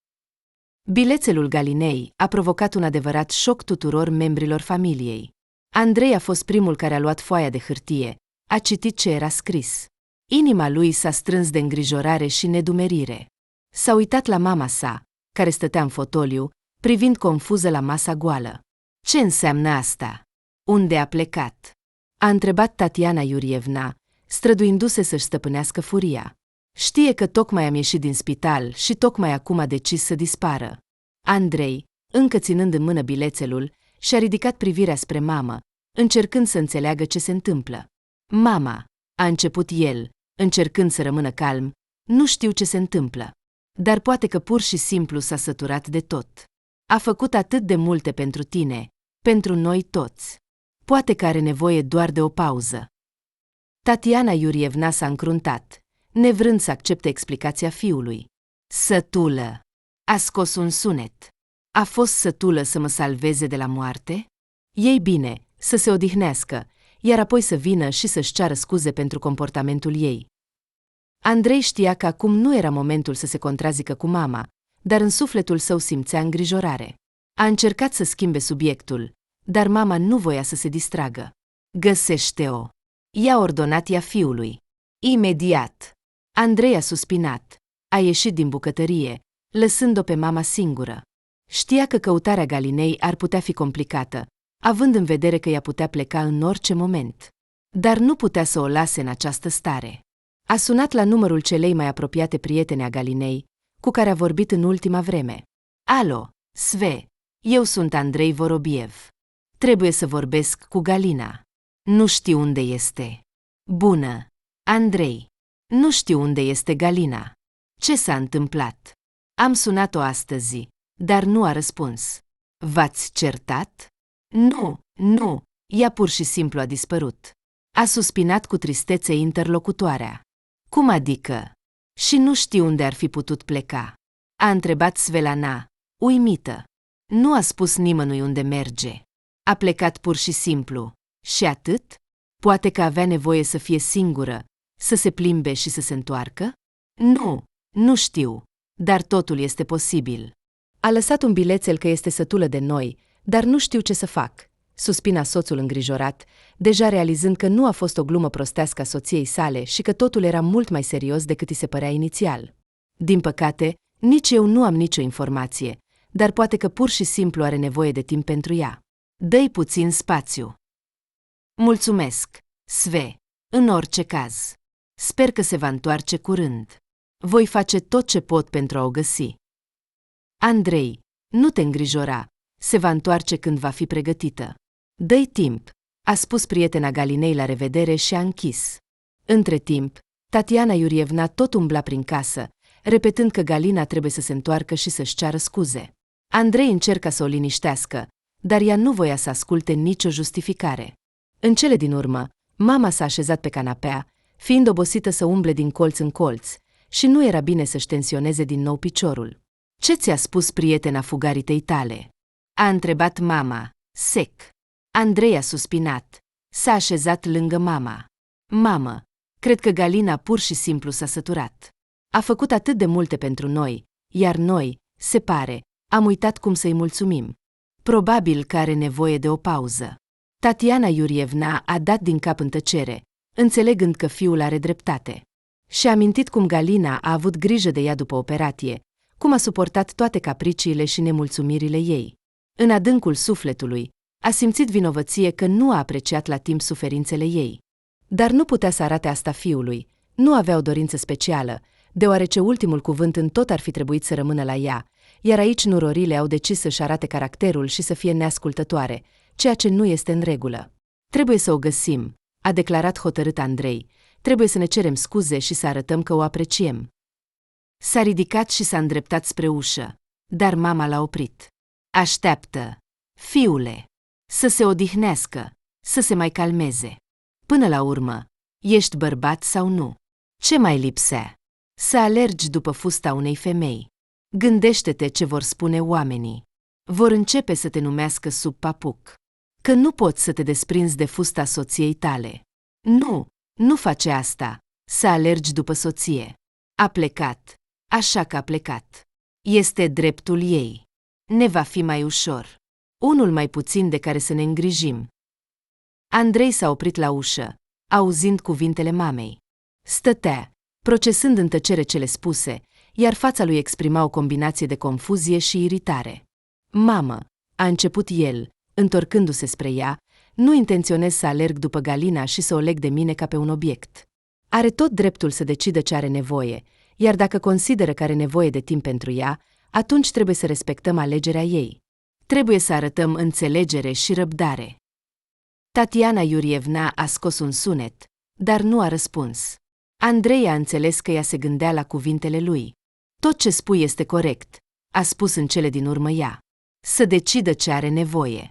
Bilețelul Galinei a provocat un adevărat șoc tuturor membrilor familiei. Andrei a fost primul care a luat foaia de hârtie, a citit ce era scris. Inima lui s-a strâns de îngrijorare și nedumerire. S-a uitat la mama sa, care stătea în fotoliu, privind confuză la masa goală. Ce înseamnă asta? Unde a plecat? A întrebat Tatiana Iurievna, străduindu-se să-și stăpânească furia. Știe că tocmai am ieșit din spital și tocmai acum a decis să dispară. Andrei, încă ținând în mână bilețelul, și-a ridicat privirea spre mamă, încercând să înțeleagă ce se întâmplă. Mama, a început el, încercând să rămână calm, nu știu ce se întâmplă. Dar poate că pur și simplu s-a săturat de tot. A făcut atât de multe pentru tine, pentru noi toți. Poate că are nevoie doar de o pauză. Tatiana Iurievna s-a încruntat, nevrând să accepte explicația fiului. Sătulă! A scos un sunet. A fost sătulă să mă salveze de la moarte? Ei bine, să se odihnească, iar apoi să vină și să-și ceară scuze pentru comportamentul ei. Andrei știa că acum nu era momentul să se contrazică cu mama, dar în sufletul său simțea îngrijorare. A încercat să schimbe subiectul, dar mama nu voia să se distragă. Găsește-o! I-a ordonat ea fiului. Imediat! Andrei a suspinat. A ieșit din bucătărie, lăsând-o pe mama singură. Știa că căutarea Galinei ar putea fi complicată, având în vedere că ea putea pleca în orice moment. Dar nu putea să o lase în această stare. A sunat la numărul celei mai apropiate prietene a Galinei, cu care a vorbit în ultima vreme. Alo, Sve, eu sunt Andrei Vorobiev. Trebuie să vorbesc cu Galina. Nu știu unde este. Bună, Andrei. Nu știu unde este Galina. Ce s-a întâmplat? Am sunat-o astăzi, dar nu a răspuns. V-ați certat? Nu, ea pur și simplu a dispărut. A suspinat cu tristețe interlocutoarea. Cum adică? Și nu știu unde ar fi putut pleca. A întrebat Svelana, uimită. Nu a spus nimănui unde merge. A plecat pur și simplu. Și atât? Poate că avea nevoie să fie singură, să se plimbe și să se întoarcă? Nu știu, dar totul este posibil. A lăsat un bilețel că este sătulă de noi, dar nu știu ce să fac, suspina soțul îngrijorat, deja realizând că nu a fost o glumă prostească a soției sale și că totul era mult mai serios decât îi se părea inițial. Din păcate, nici eu nu am nicio informație, dar poate că pur și simplu are nevoie de timp pentru ea. Dă-i puțin spațiu. Mulțumesc, Sve, în orice caz. Sper că se va întoarce curând. Voi face tot ce pot pentru a o găsi. Andrei, nu te îngrijora, se va întoarce când va fi pregătită. Dă-i timp, a spus prietena Galinei la revedere și a închis. Între timp, Tatiana Iurievna tot umbla prin casă, repetând că Galina trebuie să se întoarcă și să-și ceară scuze. Andrei încerca să o liniștească, dar ea nu voia să asculte nicio justificare. În cele din urmă, mama s-a așezat pe canapea, fiind obosită să umble din colț în colț, și nu era bine să-și tensioneze din nou piciorul. Ce ți-a spus prietena fugaritei tale? A întrebat mama, sec. Andrei a suspinat. S-a așezat lângă mama. Mamă, cred că Galina pur și simplu s-a săturat. A făcut atât de multe pentru noi, iar noi, se pare, am uitat cum să-i mulțumim. Probabil că are nevoie de o pauză. Tatiana Iurievna a dat din cap în tăcere, înțelegând că fiul are dreptate. Și-a amintit cum Galina a avut grijă de ea după operație, cum a suportat toate capriciile și nemulțumirile ei. În adâncul sufletului, a simțit vinovăție că nu a apreciat la timp suferințele ei. Dar nu putea să arate asta fiului, nu avea o dorință specială, deoarece ultimul cuvânt în tot ar fi trebuit să rămână la ea, iar aici nurorile au decis să-și arate caracterul și să fie neascultătoare, ceea ce nu este în regulă. Trebuie să o găsim, a declarat hotărât Andrei, trebuie să ne cerem scuze și să arătăm că o apreciem. S-a ridicat și s-a îndreptat spre ușă, dar mama l-a oprit. Așteaptă, fiule, să se odihnească, să se mai calmeze. Până la urmă, ești bărbat sau nu? Ce mai lipsea? Să alergi după fusta unei femei. Gândește-te ce vor spune oamenii. Vor începe să te numească sub papuc. Că nu poți să te desprinzi de fusta soției tale. Nu face asta, să alergi după soție. A plecat, așa că a plecat. Este dreptul ei. Ne va fi mai ușor. Unul mai puțin de care să ne îngrijim. Andrei s-a oprit la ușă, auzind cuvintele mamei. Stătea, procesând în tăcere cele spuse, iar fața lui exprima o combinație de confuzie și iritare. Mamă, a început el, întorcându-se spre ea, nu intenționez să alerg după Galina și să o leg de mine ca pe un obiect. Are tot dreptul să decidă ce are nevoie, iar dacă consideră că are nevoie de timp pentru ea, atunci trebuie să respectăm alegerea ei. Trebuie să arătăm înțelegere și răbdare. Tatiana Iurievna a scos un sunet, dar nu a răspuns. Andrei a înțeles că ea se gândea la cuvintele lui. Tot ce spui este corect, a spus în cele din urmă ea. Să decidă ce are nevoie.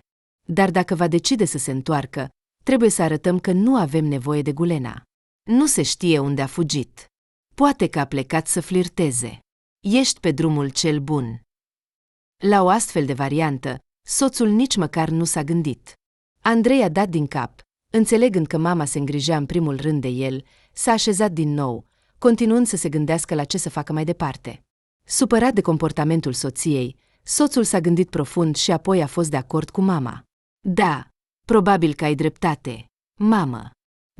Dar dacă va decide să se întoarcă, trebuie să arătăm că nu avem nevoie de Gulena. Nu se știe unde a fugit. Poate că a plecat să flirteze. Ești pe drumul cel bun. La o astfel de variantă, soțul nici măcar nu s-a gândit. Andrei a dat din cap, înțelegând că mama se îngrijea în primul rând de el, s-a așezat din nou, continuând să se gândească la ce să facă mai departe. Supărat de comportamentul soției, soțul s-a gândit profund și apoi a fost de acord cu mama. Da, probabil că ai dreptate, mamă.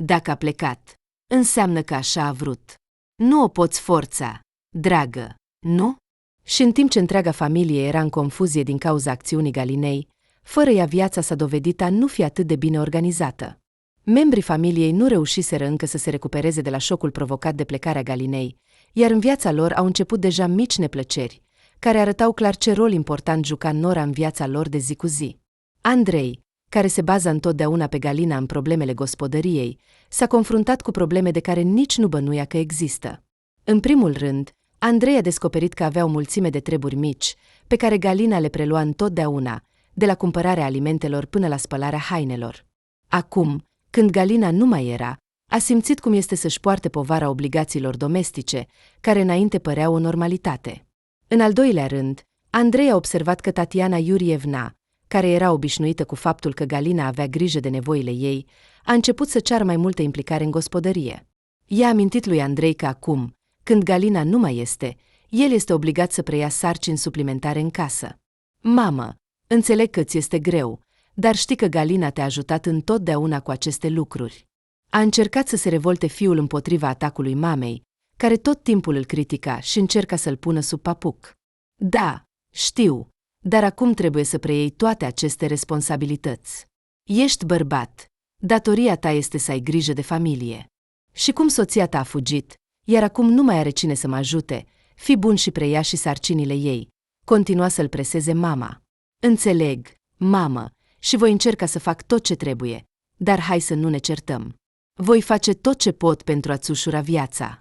Dacă a plecat, înseamnă că așa a vrut. Nu o poți forța, dragă, nu? Și în timp ce întreaga familie era în confuzie din cauza acțiunii Galinei, fără ea viața s-a dovedit a nu fi atât de bine organizată. Membrii familiei nu reușiseră încă să se recupereze de la șocul provocat de plecarea Galinei, iar în viața lor au început deja mici neplăceri, care arătau clar ce rol important juca Nora în viața lor de zi cu zi. Andrei, care se baza întotdeauna pe Galina în problemele gospodăriei, s-a confruntat cu probleme de care nici nu bănuia că există. În primul rând, Andrei a descoperit că avea o mulțime de treburi mici, pe care Galina le prelua întotdeauna, de la cumpărarea alimentelor până la spălarea hainelor. Acum, când Galina nu mai era, a simțit cum este să-și poarte povara obligațiilor domestice, care înainte păreau o normalitate. În al doilea rând, Andrei a observat că Tatiana Iurievna, care era obișnuită cu faptul că Galina avea grijă de nevoile ei, a început să ceară mai multă implicare în gospodărie. I-a amintit lui Andrei că acum, când Galina nu mai este, el este obligat să preia sarcini suplimentare în casă. Mamă, înțeleg că ți este greu, dar știi că Galina te-a ajutat întotdeauna cu aceste lucruri. A încercat să se revolte fiul împotriva atacului mamei, care tot timpul îl critica și încerca să-l pună sub papuc. Da, știu, dar acum trebuie să preiei toate aceste responsabilități. Ești bărbat, datoria ta este să ai grijă de familie. Și cum soția ta a fugit, iar acum nu mai are cine să mă ajute, fii bun și preia și sarcinile ei, continua să-l preseze mama. Înțeleg, mamă, și voi încerca să fac tot ce trebuie, dar hai să nu ne certăm. Voi face tot ce pot pentru a-ți ușura viața.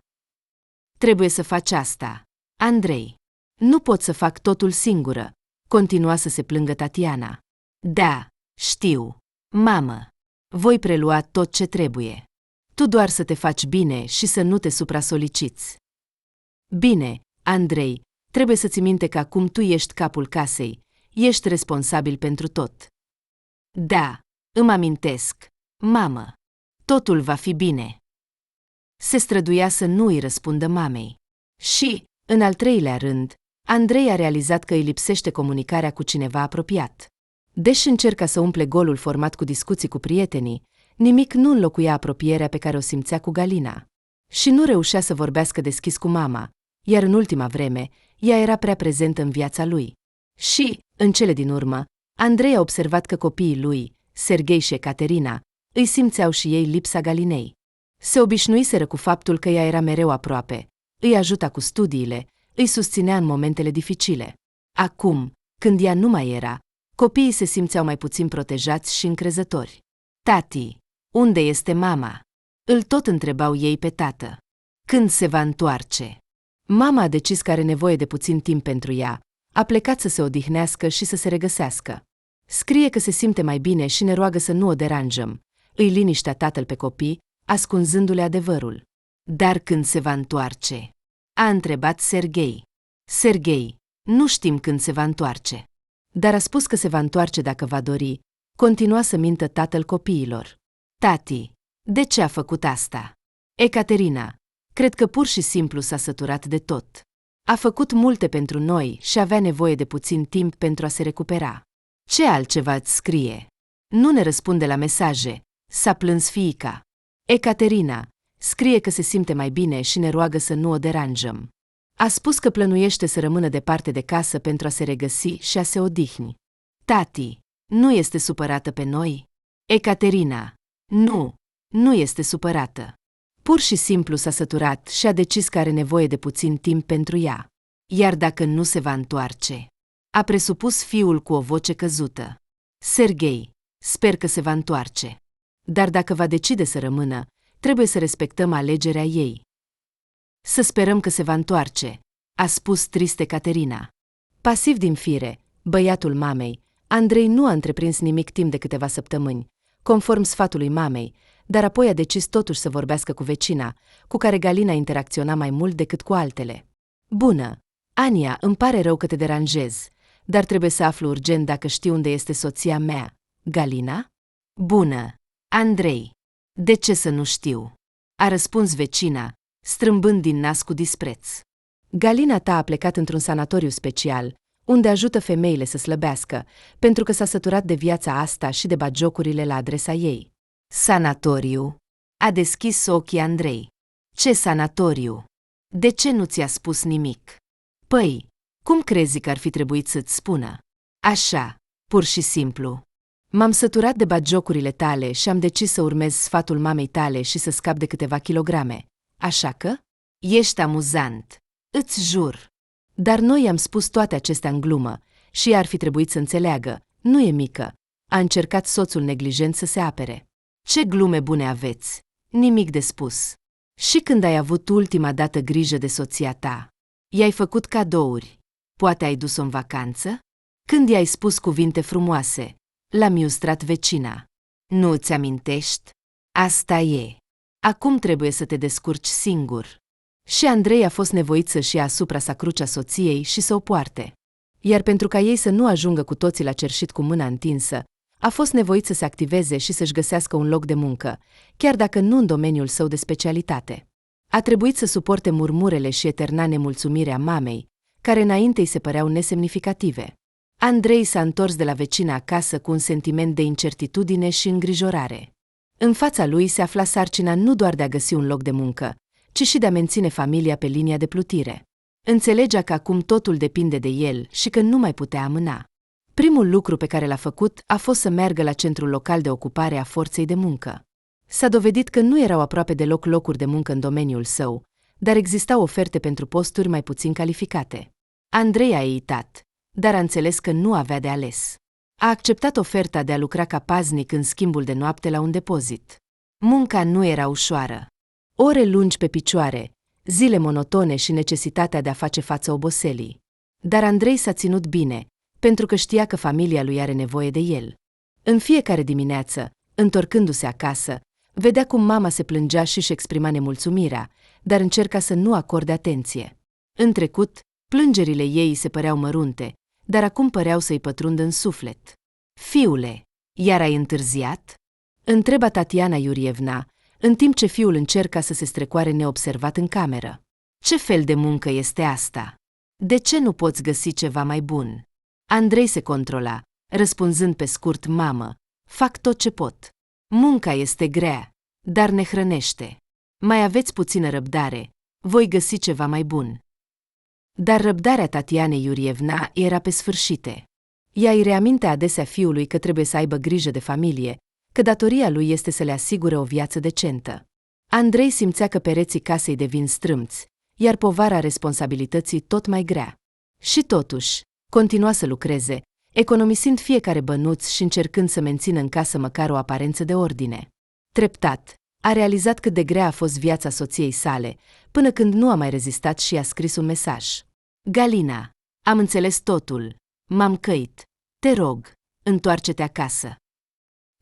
Trebuie să faci asta, Andrei. Nu pot să fac totul singură, continua să se plângă Tatiana. Da, știu, mamă. Voi prelua tot ce trebuie. Tu doar să te faci bine și să nu te supra-soliciți. Bine, Andrei, trebuie să ții minte că acum tu ești capul casei, ești responsabil pentru tot. Da, îmi amintesc, mamă. Totul va fi bine. Se străduia să nu îi răspundă mamei. Și, în al treilea rând, Andrei a realizat că îi lipsește comunicarea cu cineva apropiat. Deși încerca să umple golul format cu discuții cu prietenii, nimic nu înlocuia apropierea pe care o simțea cu Galina. Și nu reușea să vorbească deschis cu mama, iar în ultima vreme, ea era prea prezentă în viața lui. Și, în cele din urmă, Andrei a observat că copiii lui, Serghei și Ecaterina, îi simțeau și ei lipsa Galinei. Se obișnuiseră cu faptul că ea era mereu aproape, îi ajuta cu studiile, îi susținea în momentele dificile. Acum, când ea nu mai era, copiii se simțeau mai puțin protejați și încrezători. Tati, unde este mama? Îl tot întrebau ei pe tată. Când se va întoarce? Mama a decis că are nevoie de puțin timp pentru ea, a plecat să se odihnească și să se regăsească. Scrie că se simte mai bine și ne roagă să nu o deranjăm. Îi liniștea tatăl pe copii, ascunzându-le adevărul. Dar când se va întoarce? A întrebat Serghei. Serghei, nu știm când se va întoarce. Dar a spus că se va întoarce dacă va dori, continua să mintă tatăl copiilor. Tati, de ce a făcut asta? Ecaterina, cred că pur și simplu s-a săturat de tot. A făcut multe pentru noi și avea nevoie de puțin timp pentru a se recupera. Ce altceva îți scrie? Nu ne răspunde la mesaje, s-a plâns fiica. Ecaterina, scrie că se simte mai bine și ne roagă să nu o deranjăm. A spus că plănuiește să rămână departe de casă pentru a se regăsi și a se odihni. Tati, nu este supărată pe noi? Ecaterina, nu este supărată. Pur și simplu s-a săturat și a decis că are nevoie de puțin timp pentru ea. Iar dacă nu se va întoarce? A presupus fiul cu o voce căzută. Serghei, sper că se va întoarce. Dar dacă va decide să rămână, trebuie să respectăm alegerea ei. Să sperăm că se va întoarce, a spus trist Caterina. Pasiv din fire, băiatul mamei, Andrei nu a întreprins nimic timp de câteva săptămâni, conform sfatului mamei, dar apoi a decis totuși să vorbească cu vecina, cu care Galina interacționa mai mult decât cu altele. Bună, Ania, îmi pare rău că te deranjez, dar trebuie să aflu urgent dacă știi unde este soția mea. Galina? Bună, Andrei. De ce să nu știu? A răspuns vecina, strâmbând din nas cu dispreț. Galina ta a plecat într-un sanatoriu special, unde ajută femeile să slăbească, pentru că s-a săturat de viața asta și de bagiocurile la adresa ei. Sanatoriu? A deschis ochii Andrei. Ce sanatoriu? De ce nu ți-a spus nimic? Păi, cum crezi că ar fi trebuit să-ți spună? Așa, pur și simplu. M-am săturat de bagiocurile tale și am decis să urmez sfatul mamei tale și să scap de câteva kilograme. Așa că? Ești amuzant. Îți jur. Dar noi i-am spus toate acestea în glumă și ea ar fi trebuit să înțeleagă. Nu e mică. A încercat soțul neglijent să se apere. Ce glume bune aveți. Nimic de spus. Și când ai avut ultima dată grijă de soția ta? I-ai făcut cadouri. Poate ai dus-o în vacanță? Când i-ai spus cuvinte frumoase? L-a miustrat vecina. Nu îți amintești? Asta e. Acum trebuie să te descurci singur. Și Andrei a fost nevoit să-și ia asupra sa crucea soției și să o poarte. Iar pentru ca ei să nu ajungă cu toții la cerșit cu mâna întinsă, a fost nevoit să se activeze și să-și găsească un loc de muncă, chiar dacă nu în domeniul său de specialitate. A trebuit să suporte murmurele și eterna nemulțumirea mamei, care înainte îi se păreau nesemnificative. Andrei s-a întors de la vecina acasă cu un sentiment de incertitudine și îngrijorare. În fața lui se afla sarcina nu doar de a găsi un loc de muncă, ci și de a menține familia pe linia de plutire. Înțelegea că acum totul depinde de el și că nu mai putea amâna. Primul lucru pe care l-a făcut a fost să meargă la centrul local de ocupare a forței de muncă. S-a dovedit că nu erau aproape deloc locuri de muncă în domeniul său, dar existau oferte pentru posturi mai puțin calificate. Andrei a eitat, dar a înțeles că nu avea de ales. A acceptat oferta de a lucra ca paznic în schimbul de noapte la un depozit. Munca nu era ușoară. Ore lungi pe picioare, zile monotone și necesitatea de a face față oboselii. Dar Andrei s-a ținut bine, pentru că știa că familia lui are nevoie de el. În fiecare dimineață, întorcându-se acasă, vedea cum mama se plângea și își exprima nemulțumirea, dar încerca să nu acorde atenție. În trecut, plângerile ei se păreau mărunte, dar acum păreau să-i pătrundă în suflet. Fiule, iar ai întârziat? Întreba Tatiana Iurievna, în timp ce fiul încerca să se strecoare neobservat în cameră. Ce fel de muncă este asta? De ce nu poți găsi ceva mai bun? Andrei se controla, răspunzând pe scurt: mamă, fac tot ce pot. Munca este grea, dar ne hrănește. Mai aveți puțină răbdare, voi găsi ceva mai bun. Dar răbdarea Tatianei Iurievna era pe sfârșite. Ea îi reaminte adesea fiului că trebuie să aibă grijă de familie, că datoria lui este să le asigure o viață decentă. Andrei simțea că pereții casei devin strâmți, iar povara responsabilității tot mai grea. Și totuși, continua să lucreze, economisind fiecare bănuț și încercând să mențină în casă măcar o aparență de ordine. Treptat, a realizat cât de grea a fost viața soției sale, până când nu a mai rezistat și a scris un mesaj. Galina, am înțeles totul. M-am căit. Te rog, întoarce-te acasă.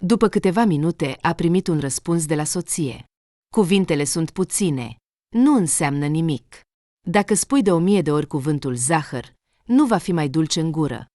După câteva minute a primit un răspuns de la soție. Cuvintele sunt puține. Nu înseamnă nimic. Dacă spui de 1000 de ori cuvântul zahăr, nu va fi mai dulce în gură.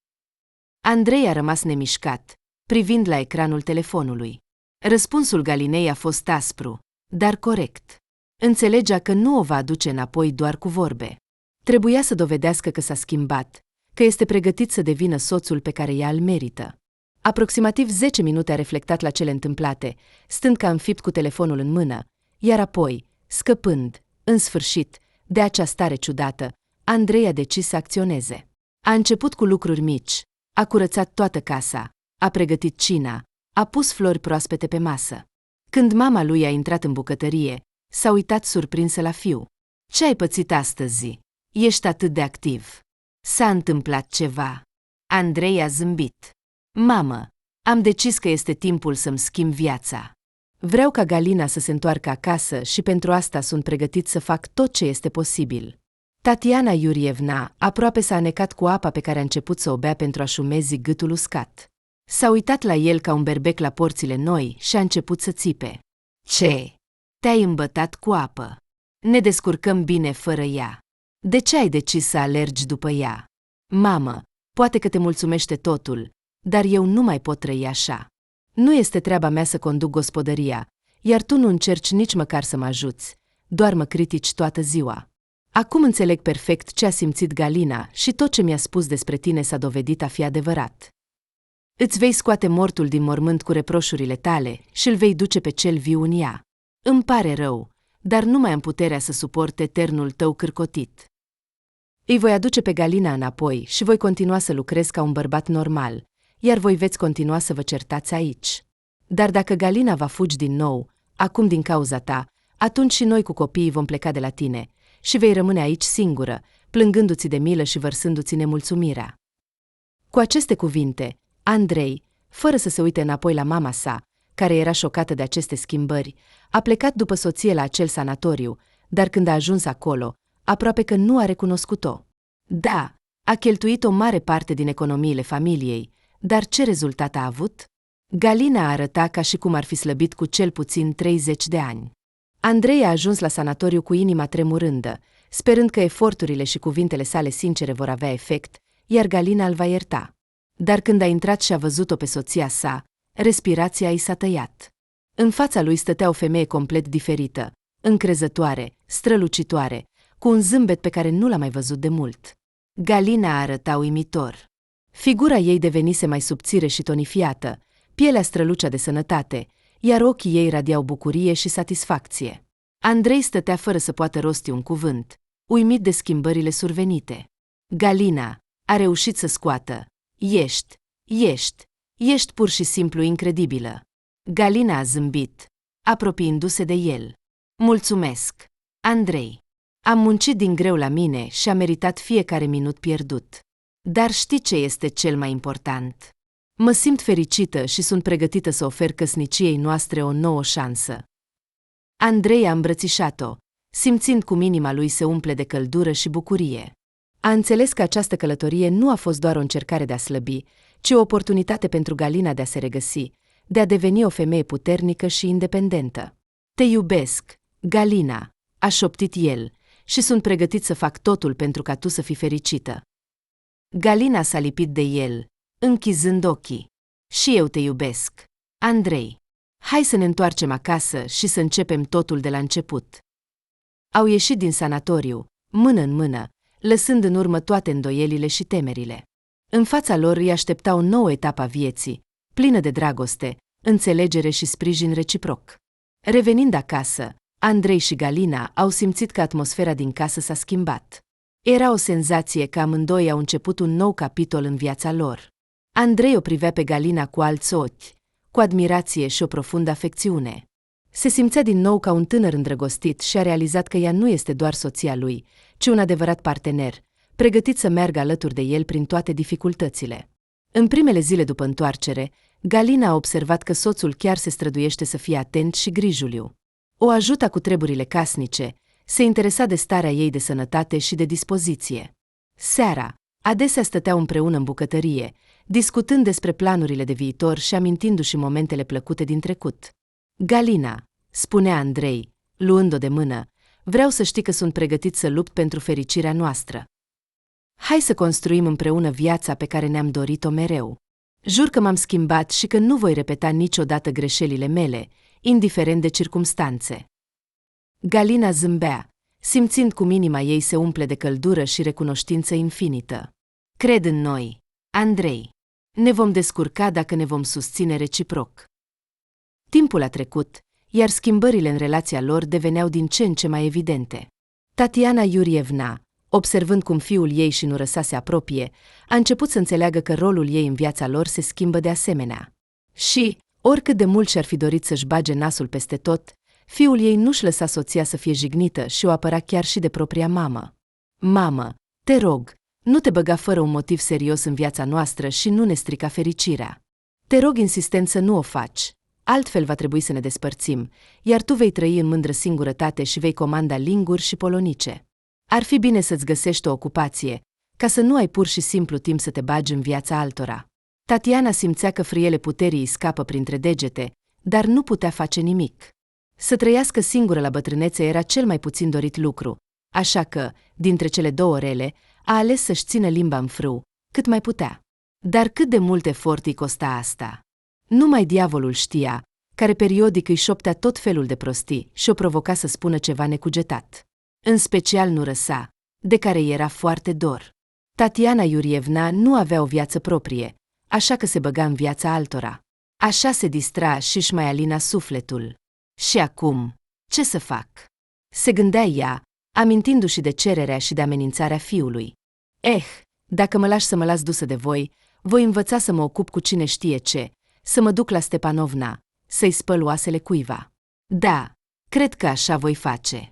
Andrei a rămas nemișcat, privind la ecranul telefonului. Răspunsul Galinei a fost aspru, dar corect. Înțelegea că nu o va aduce înapoi doar cu vorbe. Trebuia să dovedească că s-a schimbat, că este pregătit să devină soțul pe care ea îl merită. Aproximativ 10 minute a reflectat la cele întâmplate, stând ca înfipt cu telefonul în mână, iar apoi, scăpând, în sfârșit, de acea stare ciudată, Andrei a decis să acționeze. A început cu lucruri mici, a curățat toată casa, a pregătit cina, a pus flori proaspete pe masă. Când mama lui a intrat în bucătărie, s-a uitat surprinsă la fiu. Ce ai pățit astăzi? Ești atât de activ. S-a întâmplat ceva. Andrei a zâmbit. Mamă, am decis că este timpul să-mi schimb viața. Vreau ca Galina să se întoarcă acasă și pentru asta sunt pregătit să fac tot ce este posibil. Tatiana Iurievna aproape s-a anecat cu apa pe care a început să o bea pentru a-și umezi gâtul uscat. S-a uitat la el ca un berbec la porțile noi și a început să țipe. Ce? Te-ai îmbătat cu apă. Ne descurcăm bine fără ea. De ce ai decis să alergi după ea? Mamă, poate că te mulțumește totul, dar eu nu mai pot trăi așa. Nu este treaba mea să conduc gospodăria, iar tu nu încerci nici măcar să mă ajuți, doar mă critici toată ziua. Acum înțeleg perfect ce a simțit Galina și tot ce mi-a spus despre tine s-a dovedit a fi adevărat. Îți vei scoate mortul din mormânt cu reproșurile tale și îl vei duce pe cel viu în ea. Îmi pare rău, dar nu mai am puterea să suport eternul tău cârcotit. Îi voi aduce pe Galina înapoi și voi continua să lucrez ca un bărbat normal, iar voi veți continua să vă certați aici. Dar dacă Galina va fugi din nou, acum din cauza ta, atunci și noi cu copiii vom pleca de la tine și vei rămâne aici singură, plângându-ți de milă și vărsându-ți nemulțumirea. Cu aceste cuvinte, Andrei, fără să se uite înapoi la mama sa, care era șocată de aceste schimbări, a plecat după soție la acel sanatoriu, dar când a ajuns acolo, aproape că nu a recunoscut-o. Da, a cheltuit o mare parte din economiile familiei, dar ce rezultat a avut? Galina arăta ca și cum ar fi slăbit cu cel puțin 30 de ani. Andrei a ajuns la sanatoriu cu inima tremurândă, sperând că eforturile și cuvintele sale sincere vor avea efect, iar Galina îl va ierta. Dar când a intrat și a văzut-o pe soția sa, respirația i s-a tăiat. În fața lui stătea o femeie complet diferită, încrezătoare, strălucitoare, cu un zâmbet pe care nu l-a mai văzut de mult. Galina arăta uimitor. Figura ei devenise mai subțire și tonifiată, pielea strălucea de sănătate, iar ochii ei radiau bucurie și satisfacție. Andrei stătea fără să poată rosti un cuvânt, uimit de schimbările survenite. Galina a reușit să scoată: Ești pur și simplu incredibilă. Galina a zâmbit, apropiindu-se de el. Mulțumesc, Andrei. Am muncit din greu la mine și am meritat fiecare minut pierdut. Dar știi ce este cel mai important? Mă simt fericită și sunt pregătită să ofer căsniciei noastre o nouă șansă. Andrei a îmbrățișat-o, simțind cum inima lui se umple de căldură și bucurie. A înțeles că această călătorie nu a fost doar o încercare de a slăbi, ci o oportunitate pentru Galina de a se regăsi, de a deveni o femeie puternică și independentă. Te iubesc, Galina, a șoptit el, și sunt pregătit să fac totul pentru ca tu să fii fericită. Galina s-a lipit de el, închizând ochii. Și eu te iubesc, Andrei. Hai să ne întoarcem acasă și să începem totul de la început. Au ieșit din sanatoriu, mână în mână, lăsând în urmă toate îndoielile și temerile. În fața lor îi aștepta o nouă etapă a vieții, plină de dragoste, înțelegere și sprijin reciproc. Revenind acasă, Andrei și Galina au simțit că atmosfera din casă s-a schimbat. Era o senzație că amândoi au început un nou capitol în viața lor. Andrei o privea pe Galina cu alți ochi, cu admirație și o profundă afecțiune. Se simțea din nou ca un tânăr îndrăgostit și a realizat că ea nu este doar soția lui, ci un adevărat partener, pregătit să meargă alături de el prin toate dificultățile. În primele zile după întoarcere, Galina a observat că soțul chiar se străduiește să fie atent și grijuliu. O ajuta cu treburile casnice, se interesa de starea ei de sănătate și de dispoziție. Seara, adesea stăteau împreună în bucătărie, discutând despre planurile de viitor și amintindu-și momentele plăcute din trecut. Galina, spunea Andrei, luând-o de mână, vreau să știi că sunt pregătit să lupt pentru fericirea noastră. Hai să construim împreună viața pe care ne-am dorit-o mereu. Jur că m-am schimbat și că nu voi repeta niciodată greșelile mele, indiferent de circumstanțe. Galina zâmbea, simțind cum inima ei se umple de căldură și recunoștință infinită. Cred în noi, Andrei. Ne vom descurca dacă ne vom susține reciproc. Timpul a trecut, iar schimbările în relația lor deveneau din ce în ce mai evidente. Tatiana Iurievna, observând cum fiul ei și nurăsa se apropie, a început să înțeleagă că rolul ei în viața lor se schimbă de asemenea. Și, oricât de mult și-ar fi dorit să-și bage nasul peste tot, fiul ei nu-și lăsa soția să fie jignită și o apăra chiar și de propria mamă. Mamă, te rog, Nu te băga fără un motiv serios în viața noastră și nu ne strica fericirea. Te rog insistent să nu o faci, altfel va trebui să ne despărțim, iar tu vei trăi în mândră singurătate și vei comanda linguri și polonice. Ar fi bine să-ți găsești o ocupație, ca să nu ai pur și simplu timp să te bagi în viața altora. Tatiana simțea că frâiele puterii îi scapă printre degete, dar nu putea face nimic. Să trăiască singură la bătrânețe era cel mai puțin dorit lucru, așa că, dintre cele două rele, a ales să-și țină limba în frâu, cât mai putea. Dar cât de mult efort îi costa asta? Numai diavolul știa, care periodic îi șoptea tot felul de prostii și o provoca să spună ceva necugetat. În special nu răsa, de care era foarte dor. Tatiana Iurievna nu avea o viață proprie, așa că se băga în viața altora. Așa se distra și-și mai alina sufletul. Și acum, ce să fac? Se gândea ea, amintindu-și de cererea și de amenințarea fiului. Dacă mă lași să mă las dusă de voi învăța să mă ocup cu cine știe ce, să mă duc la Stepanovna, să-i spăl oasele cuiva. Da, cred că așa voi face.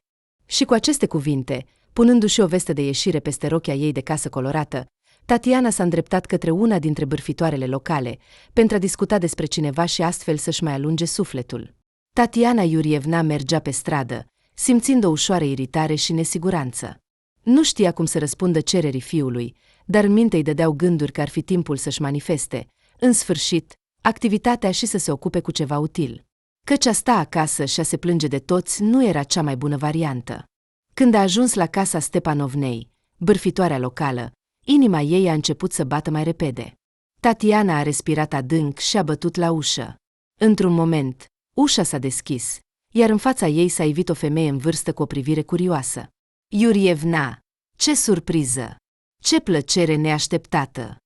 Și cu aceste cuvinte, punându-și o vestă de ieșire peste rochia ei de casă colorată, Tatiana s-a îndreptat către una dintre bârfitoarele locale, pentru a discuta despre cineva și astfel să-și mai alunge sufletul. Tatiana Iurievna mergea pe stradă, simțind o ușoară iritare și nesiguranță. Nu știa cum să răspundă cererii fiului, dar în minte îi dădeau gânduri că ar fi timpul să-și manifeste, în sfârșit, activitatea și să se ocupe cu ceva util. Căci a sta acasă și a se plânge de toți nu era cea mai bună variantă. Când a ajuns la casa Stepanovnei, bârfitoarea locală, inima ei a început să bată mai repede. Tatiana a respirat adânc și a bătut la ușă. Într-un moment, ușa s-a deschis, iar în fața ei s-a ivit o femeie în vârstă cu o privire curioasă. Iurievna, ce surpriză! Ce plăcere neașteptată!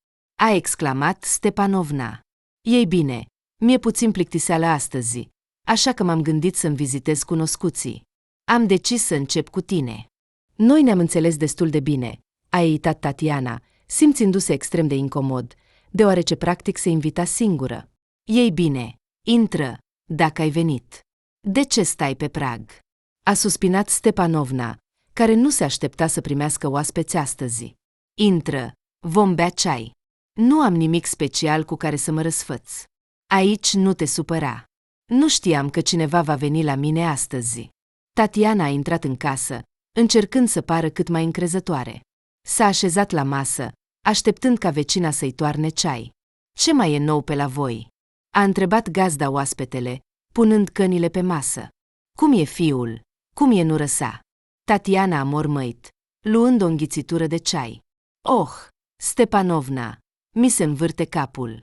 A exclamat Stepanovna. Ei bine, mi-e puțin plictiseală astăzi, așa că m-am gândit să-mi vizitez cunoscuții. Am decis să încep cu tine. Noi ne-am înțeles destul de bine, a eitat Tatiana, simțindu-se extrem de incomod, deoarece practic se invita singură. Ei bine, intră, dacă ai venit. De ce stai pe prag? A suspinat Stepanovna, care nu se aștepta să primească oaspeți astăzi. Intră, vom bea ceai. Nu am nimic special cu care să mă răsfăț. Aici nu te supăra. Nu știam că cineva va veni la mine astăzi. Tatiana a intrat în casă, încercând să pară cât mai încrezătoare. S-a așezat la masă, așteptând ca vecina să-i toarne ceai. Ce mai e nou pe la voi? A întrebat gazda oaspetele, punând cănile pe masă. Cum e fiul? Cum e nurăsa? Tatiana a mormăit, luând o înghițitură de ceai. Oh, Stepanovna, mi se învârte capul.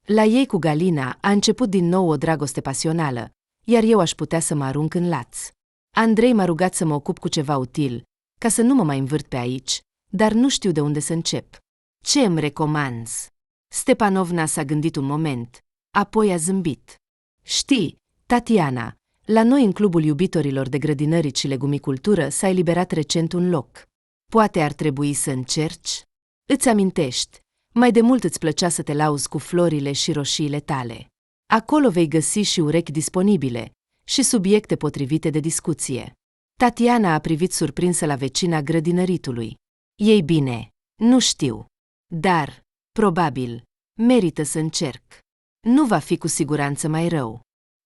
La ei cu Galina a început din nou o dragoste pasională, iar eu aș putea să mă arunc în laț. Andrei m-a rugat să mă ocup cu ceva util, ca să nu mă mai învârt pe aici, dar nu știu de unde să încep. Ce îmi recomanzi? Stepanovna s-a gândit un moment, apoi a zâmbit. Știi, Tatiana, la noi în clubul iubitorilor de grădinărici și legumicultură s-a eliberat recent un loc. Poate ar trebui să încerci? Îți amintești, mai de mult îți plăcea să te lauzi cu florile și roșiile tale. Acolo vei găsi și urechi disponibile și subiecte potrivite de discuție. Tatiana a privit surprinsă la vecina grădinăritului. Ei bine, nu știu. Dar, probabil, merită să încerc. Nu va fi cu siguranță mai rău.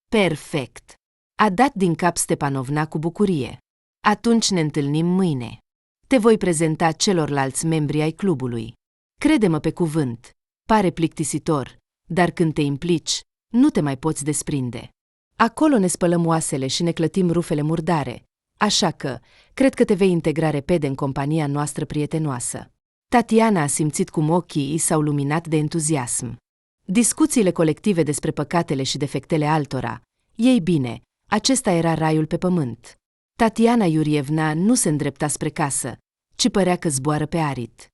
Perfect! A dat din cap Stepanovna cu bucurie. Atunci ne întâlnim mâine. Te voi prezenta celorlalți membri ai clubului. Crede-mă pe cuvânt, pare plictisitor, dar când te implici, nu te mai poți desprinde. Acolo ne spălăm oasele și ne clătim rufele murdare, așa că, cred că te vei integra repede în compania noastră prietenoasă. Tatiana a simțit cum ochii i s-au luminat de entuziasm. Discuțiile colective despre păcatele și defectele altora, ei bine, acesta era raiul pe pământ. Tatiana Iurievna nu se îndrepta spre casă, ci părea că zboară pe arid.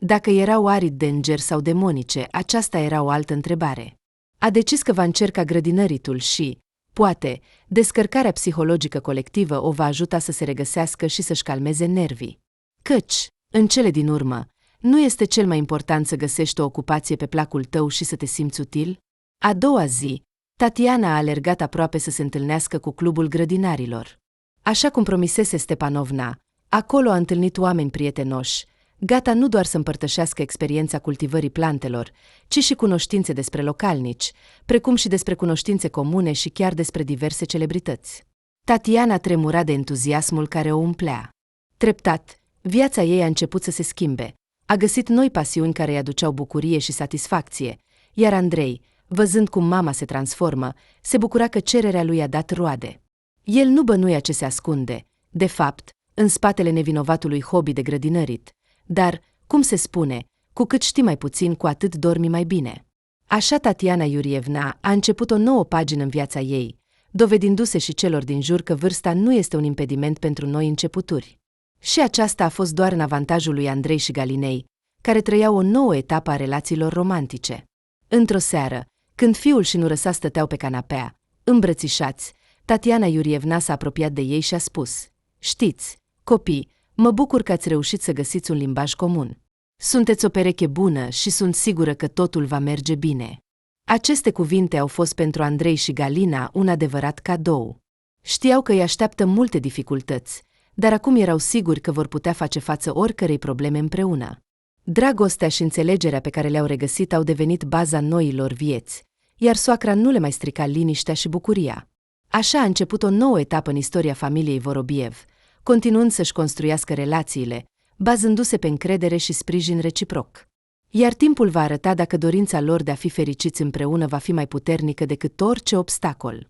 Dacă erau arid de îngeri sau demonice, aceasta era o altă întrebare. A decis că va încerca grădinăritul și, poate, descărcarea psihologică colectivă o va ajuta să se regăsească și să-și calmeze nervii. Căci, în cele din urmă, nu este cel mai important să găsești o ocupație pe placul tău și să te simți util? A doua zi, Tatiana a alergat aproape să se întâlnească cu clubul grădinarilor. Așa cum promisese Stepanovna, acolo a întâlnit oameni prietenoși, gata nu doar să împărtășească experiența cultivării plantelor, ci și cunoștințe despre localnici, precum și despre cunoștințe comune și chiar despre diverse celebrități. Tatiana tremura de entuziasmul care o umplea. Treptat, viața ei a început să se schimbe. A găsit noi pasiuni care îi aduceau bucurie și satisfacție, iar Andrei, văzând cum mama se transformă, se bucura că cererea lui a dat roade. El nu bănuia ce se ascunde, de fapt, în spatele nevinovatului hobby de grădinărit, dar, cum se spune, cu cât știi mai puțin, cu atât dormi mai bine. Așa Tatiana Iurievna a început o nouă pagină în viața ei, dovedindu-se și celor din jur că vârsta nu este un impediment pentru noi începuturi. Și aceasta a fost doar în avantajul lui Andrei și Galinei, care trăiau o nouă etapă a relațiilor romantice. Într-o seară, când fiul și nurăsa stăteau pe canapea, îmbrățișați, Tatiana Iurievna s-a apropiat de ei și a spus: „Știți, copii, mă bucur că ați reușit să găsiți un limbaj comun. Sunteți o pereche bună și sunt sigură că totul va merge bine.” Aceste cuvinte au fost pentru Andrei și Galina un adevărat cadou. Știau că îi așteaptă multe dificultăți, dar acum erau siguri că vor putea face față oricărei probleme împreună. Dragostea și înțelegerea pe care le-au regăsit au devenit baza noilor vieți, iar soacra nu le mai strica liniștea și bucuria. Așa a început o nouă etapă în istoria familiei Vorobiev, continuând să-și construiască relațiile, bazându-se pe încredere și sprijin reciproc. Iar timpul va arăta dacă dorința lor de a fi fericiți împreună va fi mai puternică decât orice obstacol.